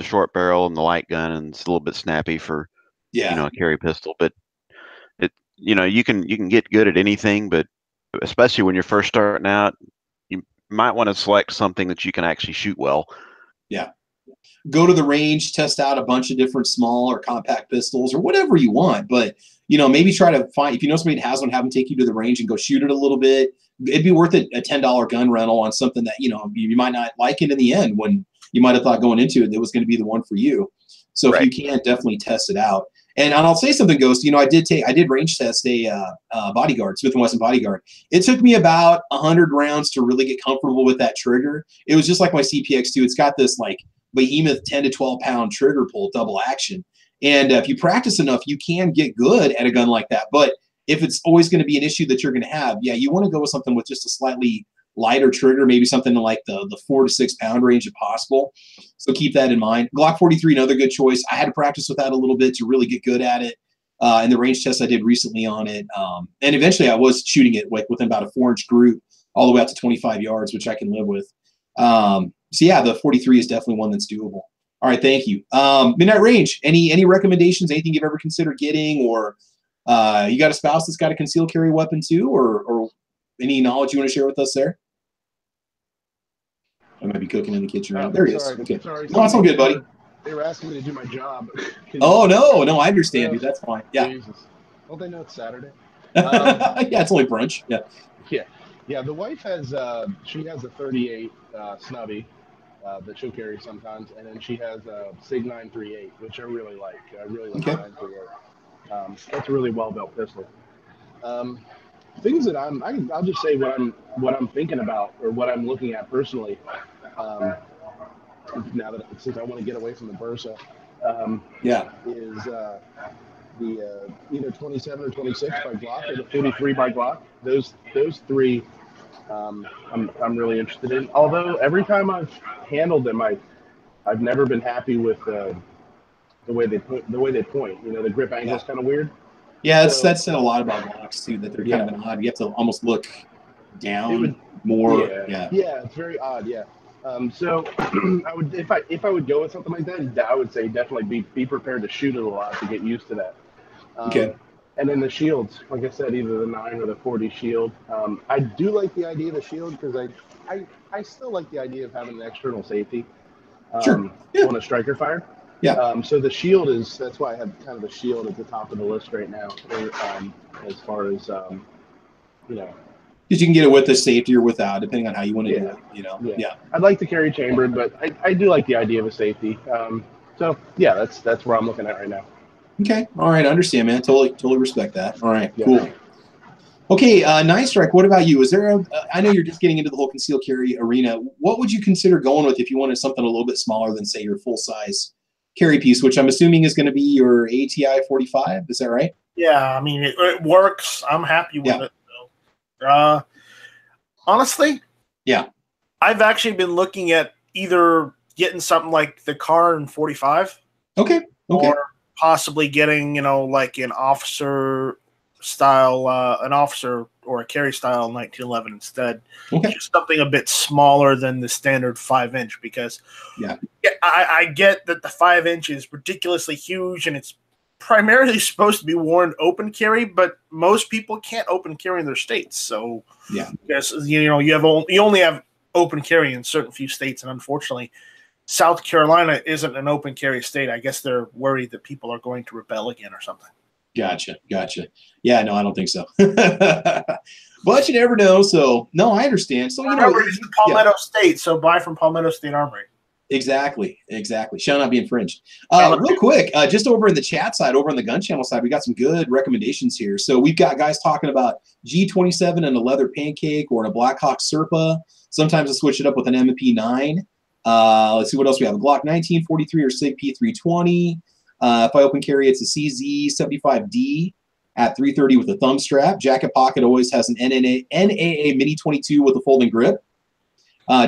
S6: short barrel and the light gun, and it's a little bit snappy for, you
S2: Yeah.
S6: know, a carry pistol. But you know, you can get good at anything, but especially when you're first starting out, you might want to select something that you can actually shoot well.
S2: Yeah. Go to the range, test out a bunch of different small or compact pistols or whatever you want. But, you know, maybe try to find, if you know somebody that has one, have them take you to the range and go shoot it a little bit. It'd be worth it, a $10 gun rental on something that, you know, you might not like it in the end, when you might have thought going into it, it was going to be the one for you. So
S6: Right.
S2: if you can, definitely test it out. And I'll say something, Ghost. You know, I did range test a bodyguard, Smith & Wesson bodyguard. It took me about 100 rounds to really get comfortable with that trigger. It was just like my CPX2. It's got this like behemoth 10 to 12 pound trigger pull, double action. And if you practice enough, you can get good at a gun like that. But if it's always going to be an issue that you're going to have, yeah, you want to go with something with just a slightly lighter trigger, maybe something in like the 4 to 6 pound range if possible. So keep that in mind. Glock 43, another good choice. I had to practice with that a little bit to really get good at it. And the range test I did recently on it. And eventually I was shooting it like within about a 4-inch group all the way out to 25 yards, which I can live with. So yeah, the 43 is definitely one that's doable. All right, thank you. Midnight Range, any recommendations, anything you've ever considered getting, or you got a spouse that's got a concealed carry weapon too, or any knowledge you want to share with us there? I might be cooking in the kitchen right now. There he is. Okay.
S8: Sorry.
S2: No, it's all good, buddy.
S8: They were asking me to do my job.
S2: Oh, no, I understand, dude. That's fine. Yeah.
S8: Jesus. Don't they know it's Saturday?
S2: Yeah, it's only brunch. Yeah.
S8: Yeah. The wife has she has a 38 snubby that she'll carry sometimes, and then she has a SIG 938, which I really like. I really like
S2: Okay.
S8: 938. That's a really well built pistol. Things that I'll just say what I'm thinking about, or what I'm looking at personally. Now that, since I want to get away from the Bursa, is the either 27 or 26 by Glock, or the 43 by Glock. Those three, I'm really interested in. Although every time I've handled them, I've never been happy with the way they point. You know, the grip angle is kind of weird.
S2: Yeah, that's said a lot about Glocks too, that they're kind of an odd. You have to almost look down more. Yeah,
S8: it's very odd. Yeah. So I would, if I would go with something like that, I would say definitely be prepared to shoot it a lot to get used to that.
S2: Okay.
S8: And then the shields, like I said, either the 9 or the 40 shield. I do like the idea of the shield, because I still like the idea of having an external safety
S2: Sure.
S8: on a striker fire.
S2: Yeah.
S8: So the shield that's why I have kind of the shield at the top of the list right now, as far as you know.
S2: Because you can get it with the safety or without, depending on how you want to do it. You know. Yeah.
S8: I'd like to carry chambered, but I do like the idea of a safety. So yeah, that's where I'm looking at right now.
S2: Okay. All right. I understand, man. Totally respect that. All right. Cool. Okay. Nice Strike. What about you? Is there I know you're just getting into the whole concealed carry arena. What would you consider going with if you wanted something a little bit smaller than, say, your full size carry piece, which I'm assuming is going to be your ATI 45? Is that right?
S1: Yeah. I mean, it works. I'm happy with it. Honestly,
S2: yeah,
S1: I've actually been looking at either getting something like the Karn 45.
S2: Okay. Okay.
S1: Or possibly getting, like an officer style, an officer or a carry style 1911 instead.
S2: Okay.
S1: Just something a bit smaller than the standard 5-inch, because I get that the 5-inch is ridiculously huge and it's primarily supposed to be worn open carry, but most people can't open carry in their states. So yes, you only have open carry in certain few states, and unfortunately South Carolina isn't an open carry state. I guess they're worried that people are going to rebel again or something.
S2: Gotcha. Yeah, no, I don't think so. But you never know. So, no, I understand. So,
S1: Remember, it's the Palmetto State, so buy from Palmetto State Armory.
S2: Exactly. Shall not be infringed. Real quick, just over in the chat side, over on the gun channel side, we got some good recommendations here. So we've got guys talking about G27 and a leather pancake or in a Blackhawk Serpa. Sometimes I switch it up with an MP9. Let's see what else we have. A Glock 1943 or SIG P320. If I open carry, it's a CZ75D at 330 with a thumb strap. Jacket pocket always has an NAA Mini 22 with a folding grip.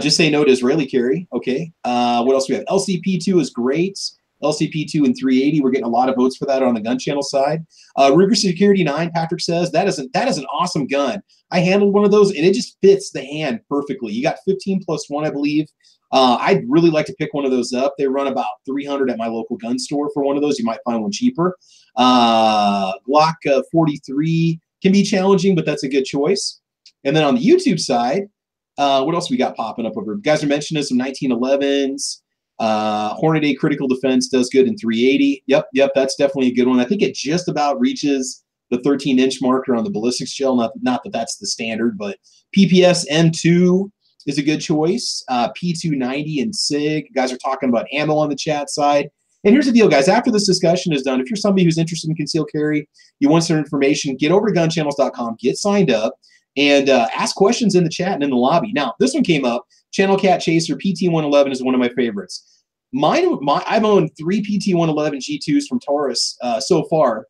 S2: Just say no to Israeli carry. Okay. What else do we have? LCP2 is great. LCP2 and 380. We're getting a lot of votes for that on the gun channel side. Ruger Security 9, Patrick says, that is an awesome gun. I handled one of those, and it just fits the hand perfectly. You got 15+1, I believe. I'd really like to pick one of those up. They run about $300 at my local gun store for one of those. You might find one cheaper. Glock 43 can be challenging, but that's a good choice. And then on the YouTube side, what else we got popping up over? You guys are mentioning some 1911s. Hornady Critical Defense does good in 380. Yep, that's definitely a good one. I think it just about reaches the 13-inch marker on the ballistics shell. Not that that's the standard, but PPS M2 is a good choice. P290 and SIG. Guys are talking about ammo on the chat side. And here's the deal, guys. After this discussion is done, if you're somebody who's interested in concealed carry, you want some information, get over to gunchannels.com, get signed up, and ask questions in the chat and in the lobby. Now, this one came up. Channel Cat Chaser PT111 is one of my favorites. I've owned 3 PT111 G2s from Taurus so far.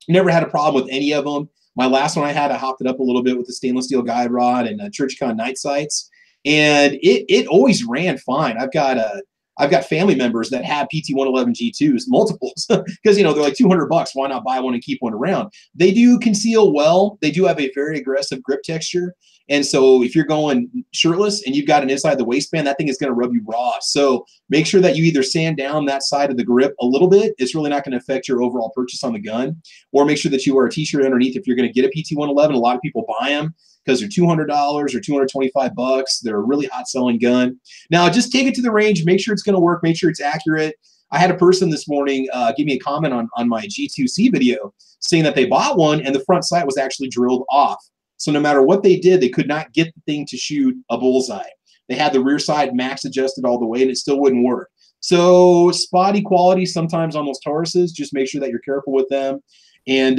S2: Never had a problem with any of them. My last one I hopped it up a little bit with the stainless steel guide rod and Churchcon night sights, and it always ran fine. I've got family members that have PT111 G2s, multiples, because they're like $200. Why not buy one and keep one around? They do conceal well. They do have a very aggressive grip texture, and so if you're going shirtless and you've got an inside the waistband, that thing is going to rub you raw. So make sure that you either sand down that side of the grip a little bit. It's really not going to affect your overall purchase on the gun, or make sure that you wear a t-shirt underneath if you're going to get a PT111. A lot of people buy them because they're $200 or $225. They're a really hot selling gun. Now, just take it to the range. Make sure it's going to work. Make sure it's accurate. I had a person this morning give me a comment on my G2C video saying that they bought one and the front sight was actually drilled off. So no matter what they did, they could not get the thing to shoot a bullseye. They had the rear side max adjusted all the way and it still wouldn't work. So spotty quality sometimes on those Tauruses. Just make sure that you're careful with them and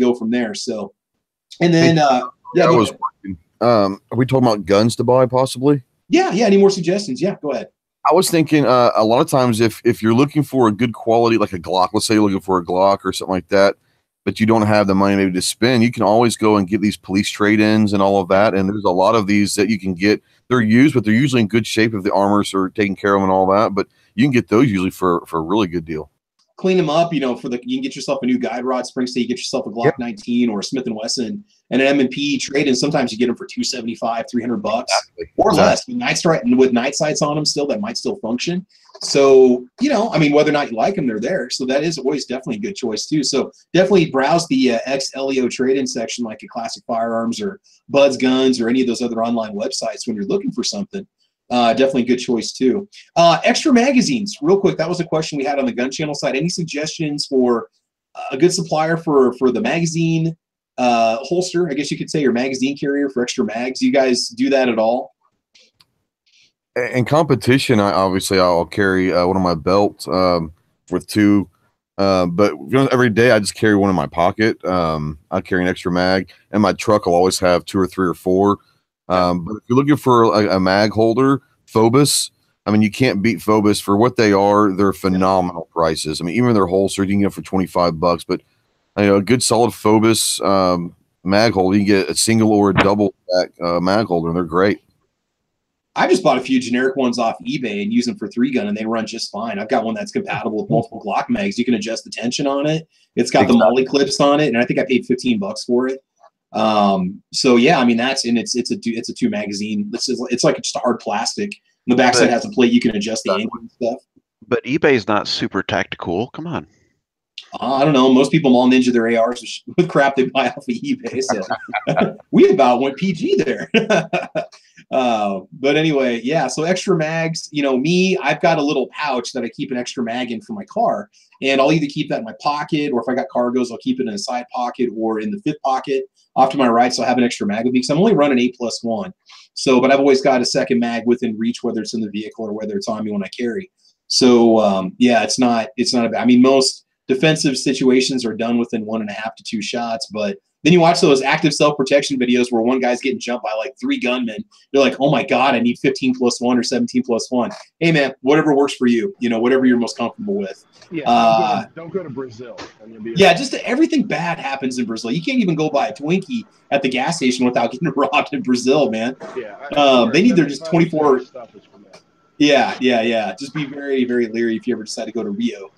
S2: go from there. So, and then yeah,
S7: are we talking about guns to buy possibly?
S2: Yeah. Any more suggestions? Yeah, go ahead.
S7: I was thinking a lot of times if you're looking for a good quality, like a Glock, let's say you're looking for a Glock or something like that, but you don't have the money maybe to spend, you can always go and get these police trade-ins and all of that. And there's a lot of these that you can get. They're used, but they're usually in good shape if the armors are taking care of them and all that. But you can get those usually for a really good deal.
S2: Clean them up, you can get yourself a new guide rod, spring state, get yourself a Glock 19 or a Smith & Wesson and an M&P trade, and sometimes you get them for $275, $300 or less. With night sights on them still, that might still function. So, whether or not you like them, they're there. So that is always definitely a good choice too. So definitely browse the ex-LEO trade-in section like a Classic Firearms or Bud's Guns or any of those other online websites when you're looking for something. Definitely a good choice too. Extra magazines, real quick. That was a question we had on the gun channel side. Any suggestions for a good supplier for the magazine holster? I guess you could say your magazine carrier for extra mags. You guys do that at all?
S7: In competition, I'll carry one on my belt with two. But every day I just carry one in my pocket. I carry an extra mag, and my truck will always have 2 or 3 or 4. But if you're looking for a mag holder, Phobos, you can't beat Phobos for what they are. They're phenomenal prices. Even their holster, you can get for $25. But a good solid Phobos mag holder, you can get a single or a double mag holder, and they're great.
S2: I just bought a few generic ones off eBay and use them for 3-gun, and they run just fine. I've got one that's compatible with multiple Glock mags. You can adjust the tension on it. It's got the Molly clips on it, and I think I paid $15 for it. So yeah, I mean it's a 2 magazine. It's like just a hard plastic. And the backside has a plate you can adjust the angle and stuff.
S6: But eBay's not super tactical. Come on.
S2: I don't know. Most people all ninja their ARs with crap they buy off of eBay. So we about went PG there. But anyway, yeah. So extra mags, I've got a little pouch that I keep an extra mag in for my car, and I'll either keep that in my pocket, or if I got cargos, I'll keep it in a side pocket or in the fifth pocket off to my right. So I have an extra mag with me because I'm only running 8+1. So, but I've always got a second mag within reach, whether it's in the vehicle or whether it's on me when I carry. So yeah, it's not a bad. I mean, most defensive situations are done within 1.5 to 2 shots, but then you watch those active self-protection videos where one guy's getting jumped by like 3 gunmen. You're like, oh my God, I need 15+1 or 17+1. Hey man, whatever works for you, whatever you're most comfortable with.
S8: Yeah, don't go to Brazil. And you'll be
S2: just everything bad happens in Brazil. You can't even go buy a Twinkie at the gas station without getting robbed in Brazil, man.
S8: Yeah,
S2: they need their just 24.
S8: Stuff is from there.
S2: Yeah. Just be very, very leery if you ever decide to go to Rio.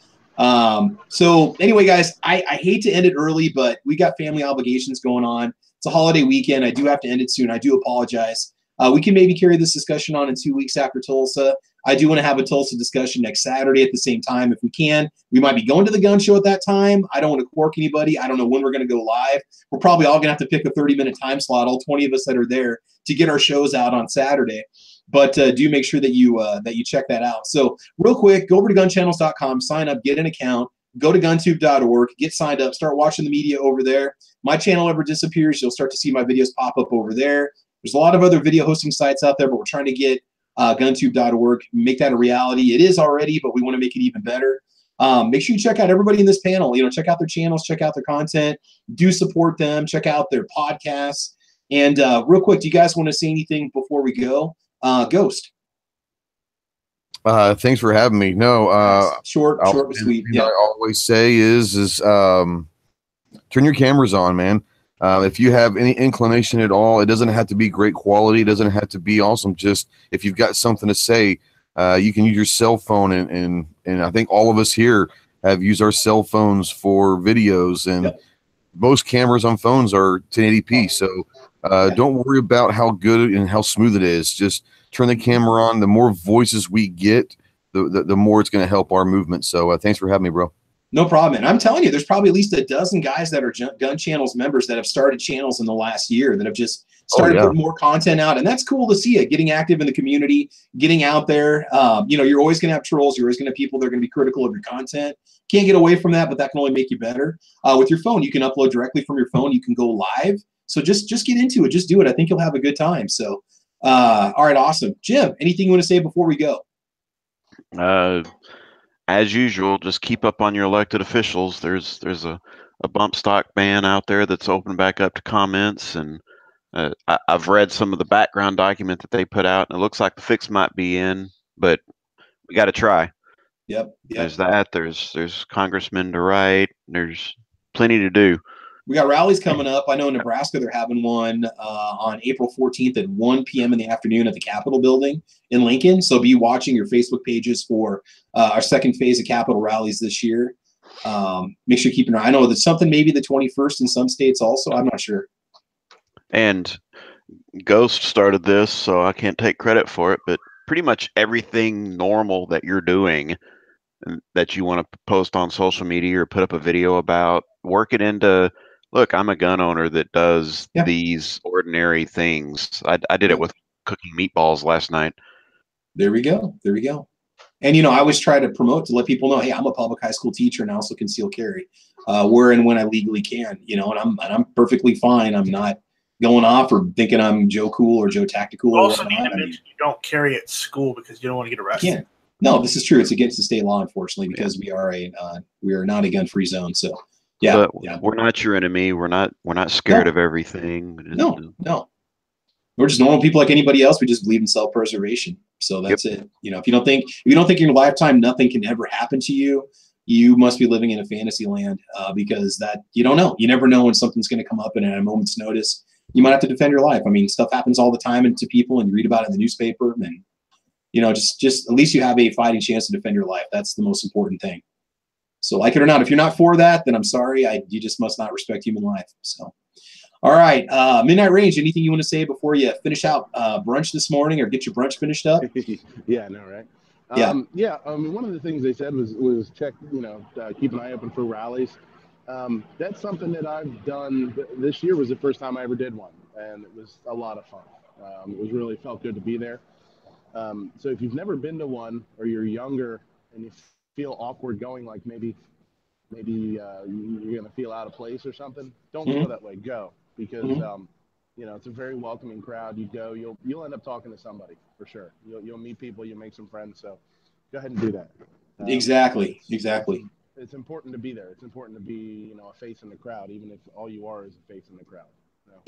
S2: So anyway, guys, I hate to end it early, but we got family obligations going on. It's a holiday weekend. I do have to end it soon. I do apologize. We can maybe carry this discussion on in 2 weeks after Tulsa. I do want to have a Tulsa discussion next Saturday at the same time if we can. We might be going to the gun show at that time. I don't want to quark anybody. I don't know when we're going to go live. We're probably all going to have to pick a 30-minute time slot, all 20 of us that are there, to get our shows out on Saturday. But do make sure that you check that out. So real quick, go over to gunchannels.com, sign up, get an account, go to guntube.org, get signed up, start watching the media over there. My channel never disappears. You'll start to see my videos pop up over there. There's a lot of other video hosting sites out there, but we're trying to get guntube.org, make that a reality. It is already, but we want to make it even better. Make sure you check out everybody in this panel. Check out their channels, check out their content, do support them, check out their podcasts. And real quick, do you guys want to say anything before we go? Ghost.
S7: Thanks for having me. No,
S2: short but sweet. Yeah.
S7: I always say is turn your cameras on, man. If you have any inclination at all, it doesn't have to be great quality. It doesn't have to be awesome. Just if you've got something to say, you can use your cell phone, and I think all of us here have used our cell phones for videos, and most cameras on phones are 1080p. So don't worry about how good and how smooth it is. Just turn the camera on. The more voices we get, the more it's going to help our movement. So thanks for having me, bro.
S2: No problem. And I'm telling you, there's probably at least a dozen guys that are Gun Channels members that have started channels in the last year that have just started putting more content out. And that's cool to see it, getting active in the community, getting out there. You're always going to have trolls. You're always going to have people that are going to be critical of your content. Can't get away from that, but that can only make you better. With your phone, you can upload directly from your phone. You can go live. So just get into it. Just do it. I think you'll have a good time. So, all right, awesome. Jim, anything you want to say before we go?
S6: As usual, just keep up on your elected officials. There's a bump stock ban out there that's opened back up to comments, and I've read some of the background document that they put out, and it looks like the fix might be in, but we got to try.
S2: Yep.
S6: There's that. There's congressmen to write. There's plenty to do.
S2: We got rallies coming up. I know in Nebraska they're having one on April 14th at 1 p.m. in the afternoon at the Capitol building in Lincoln. So be watching your Facebook pages for our second phase of Capitol rallies this year. Make sure you keep an eye. I know there's something maybe the 21st in some states also. I'm not sure.
S6: And Ghost started this, so I can't take credit for it, but pretty much everything normal that you're doing that you want to post on social media or put up a video about, work it into, look, I'm a gun owner that does these ordinary things. I did it with cooking meatballs last night.
S2: There we go. And, I always try to promote to let people know, hey, I'm a public high school teacher and I also conceal carry where and when I legally can, and I'm perfectly fine. I'm not going off or thinking I'm Joe Cool or Joe Tactical.
S1: You also need to mention you don't carry at school because you don't want to get arrested.
S2: No, this is true. It's against the state law, unfortunately, because we are not a gun-free zone. So,
S6: we're not your enemy. We're not scared of everything.
S2: No. We're just normal people like anybody else. We just believe in self-preservation. So that's it. If you don't think in your lifetime nothing can ever happen to you, you must be living in a fantasy land because that you don't know. You never know when something's going to come up, and at a moment's notice, you might have to defend your life. I mean, stuff happens all the time and to people, and you read about it in the newspaper, and you know, just at least you have a fighting chance to defend your life. That's the most important thing. So, like it or not, if you're not for that, then I'm sorry. You just must not respect human life. So, all right, Midnight Range. Anything you want to say before you finish out brunch this morning, or get your brunch finished up?
S8: Yeah, I know, right?
S2: Yeah.
S8: One of the things they said was check, keep an eye open for rallies. That's something that I've done. This year was the first time I ever did one, and it was a lot of fun. It was really felt good to be there. So if you've never been to one, or you're younger and you feel awkward going, like maybe you're gonna feel out of place or something, don't feel that way. Go, because it's a very welcoming crowd. You go, you'll end up talking to somebody for sure. You'll meet people, you'll make some friends. So go ahead and do that.
S2: Exactly.
S8: It's important to be there. It's important to be, a face in the crowd, even if all you are is a face in the crowd.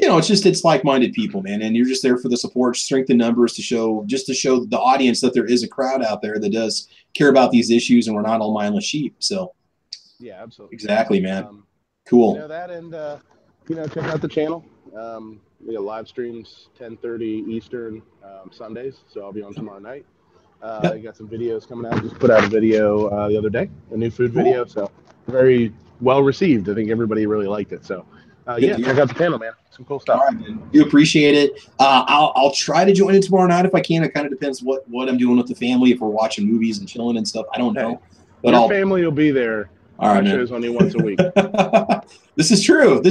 S2: It's like-minded people, man, and you're just there for the support, strength in numbers, to show the audience that there is a crowd out there that does care about these issues, and we're not all mindless sheep. So,
S8: yeah, absolutely,
S2: exactly, man. Cool.
S8: That, and check out the channel. We got live streams 10:30 Eastern Sundays, so I'll be on tomorrow night. I got some videos coming out. Just put out a video the other day, a new food video. So very well received. I think everybody really liked it. So check out the channel, man. Some cool stuff.
S2: All right, man. You appreciate it. I'll try to join in tomorrow night if I can. It kind of depends what I'm doing with the family. If we're watching movies and chilling and stuff, I don't know. But
S8: your family will be there.
S2: All right, man.
S8: Shows only once a week.
S2: This is true.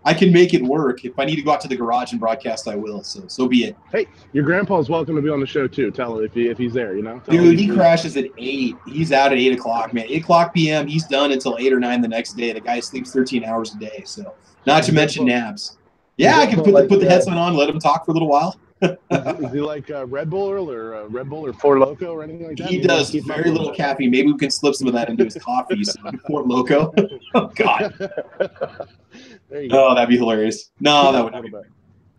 S2: I can make it work. If I need to go out to the garage and broadcast, I will. So be it.
S8: Hey, your grandpa's welcome to be on the show too. Tell him if he's there.
S2: Dude, he crashes at 8. He's out at 8 o'clock, man. 8 o'clock p.m. He's done until 8 or 9 the next day. The guy sleeps 13 hours a day. So, not to mention naps. Yeah, I can put the headset on, let him talk for a little while.
S8: Is he like Red Bull or Four Loco or anything like that?
S2: He does very little caffeine. Maybe we can slip some of that into his coffee. So Four Loco. Oh God.
S8: There you go.
S2: Oh, that'd be hilarious. No, that would be.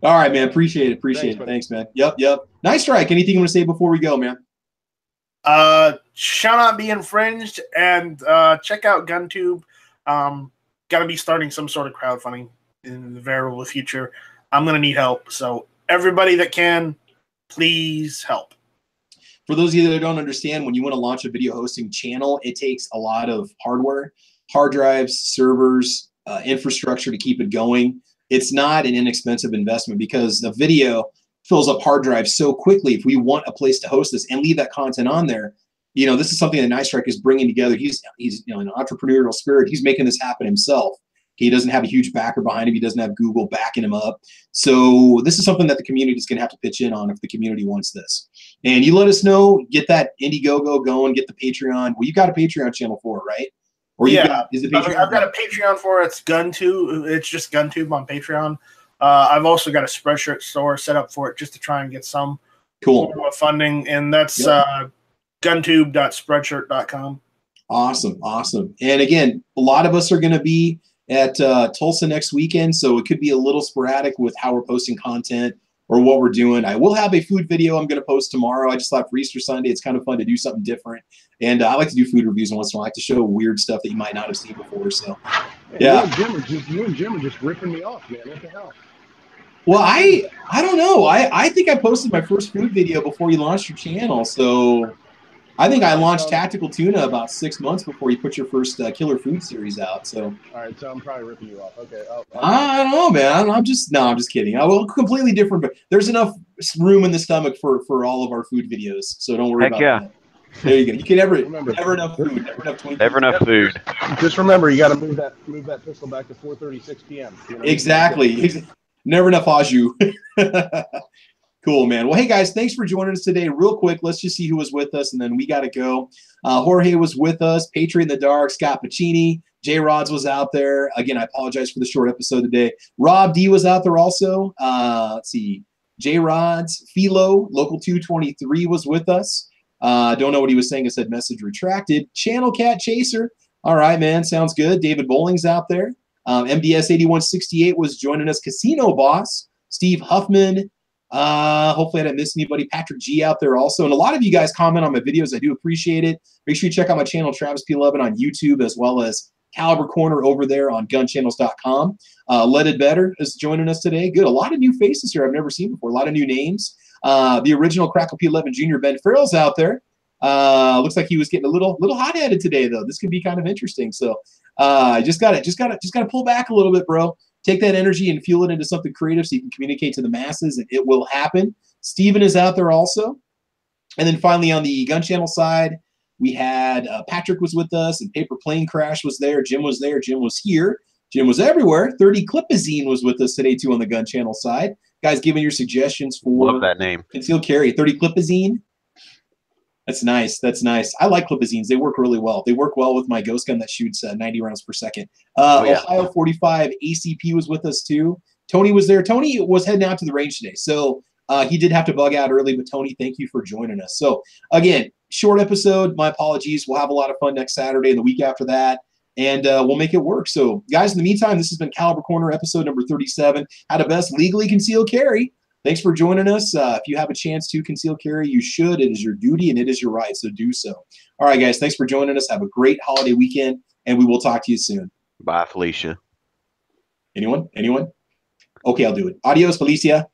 S2: All right, man. Appreciate it. Thanks, man. Yep. Nice strike. Anything you want to say before we go, man?
S1: Shall not be infringed, and check out GunTube. Got to be starting some sort of crowdfunding in the very future. I'm gonna need help, so everybody that can, please help.
S2: For those of you that don't understand, when you want to launch a video hosting channel, it takes a lot of hardware, hard drives, servers, infrastructure to keep it going. It's not an inexpensive investment because the video fills up hard drives so quickly. If we want a place to host this and leave that content on there, this is something that Nice Strike is bringing together. He's an entrepreneurial spirit. He's making this happen himself. He doesn't have a huge backer behind him. He doesn't have Google backing him up. So this is something that the community is going to have to pitch in on if the community wants this. And you let us know, get that Indiegogo going, get the Patreon. Well, you got a Patreon channel for it, right? Or
S1: I've got a Patreon for it. It's GunTube. It's just GunTube on Patreon. I've also got a Spreadshirt store set up for it just to try and get some form of funding, and that's guntube.spreadshirt.com.
S2: Awesome. And again, a lot of us are going to be at Tulsa next weekend, so it could be a little sporadic with how we're posting content or what we're doing. I will have a food video I'm going to post tomorrow. I just thought for Easter Sunday, it's kind of fun to do something different. And I like to do food reviews once in a while. I like to show weird stuff that you might not have seen before. So, yeah.
S8: You and Jim are just ripping me off, man. What the hell?
S2: Well, I don't know. I think I posted my first food video before you launched your channel. So I think I launched Tactical Tuna about 6 months before you put your first Killer Food series out. So,
S8: all right, so I'm probably ripping you off. Okay.
S2: I don't know, man. I'm just kidding. I will completely different, but there's enough room in the stomach for all of our food videos. So don't worry about that. There you go. You can never enough food.
S6: Never enough food.
S8: Just remember, you got to move that pistol back to 4:36 p.m.
S2: Exactly. Never enough au jus. Cool, man. Well, hey, guys, thanks for joining us today. Real quick, let's just see who was with us, and then we got to go. Jorge was with us, Patriot in the Dark, Scott Pacini, J Rods was out there. Again, I apologize for the short episode today. Rob D was out there also. Let's see. J Rods, Philo, Local 223 was with us. Don't know what he was saying. I said message retracted. Channel Cat Chaser. All right, man. Sounds good. David Bowling's out there. MDS 8168 was joining us. Casino Boss, Steve Huffman. Hopefully I didn't miss anybody. Patrick G out there also. And a lot of you guys comment on my videos. I do appreciate it. Make sure you check out my channel, Travis P11, on YouTube, as well as Caliber Corner over there on gunchannels.com. Leaded Better is joining us today. Good. A lot of new faces here I've never seen before. A lot of new names. The original Crackle P11 Jr. Ben Farrell's out there. Looks like he was getting a little hot-headed today, though. This could be kind of interesting. So just gotta pull back a little bit, bro. Take that energy and fuel it into something creative so you can communicate to the masses, and it will happen. Steven is out there also. And then finally on the Gun Channel side, we had Patrick was with us, and Paper Plane Crash was there. Jim was there. Jim was here. Jim was everywhere. 30 Clipazine was with us today, too, on the Gun Channel side. Guys, giving your suggestions for
S6: Love that name.
S2: concealed carry. 30 Clipazine. That's nice. That's nice. I like Clipazines. They work really well. They work well with my ghost gun that shoots 90 rounds per second.
S6: Yeah.
S2: Ohio 45 ACP was with us too. Tony was there. Tony was heading out to the range today. So he did have to bug out early, but Tony, thank you for joining us. So again, short episode. My apologies. We'll have a lot of fun next Saturday and the week after that. And we'll make it work. So guys, in the meantime, this has been Caliber Corner episode number 37. How to best legally conceal carry. Thanks for joining us. If you have a chance to conceal carry, you should. It is your duty and it is your right, so do so. All right, guys, thanks for joining us. Have a great holiday weekend, and we will talk to you soon.
S6: Bye, Felicia.
S2: Anyone? Okay, I'll do it. Adios, Felicia.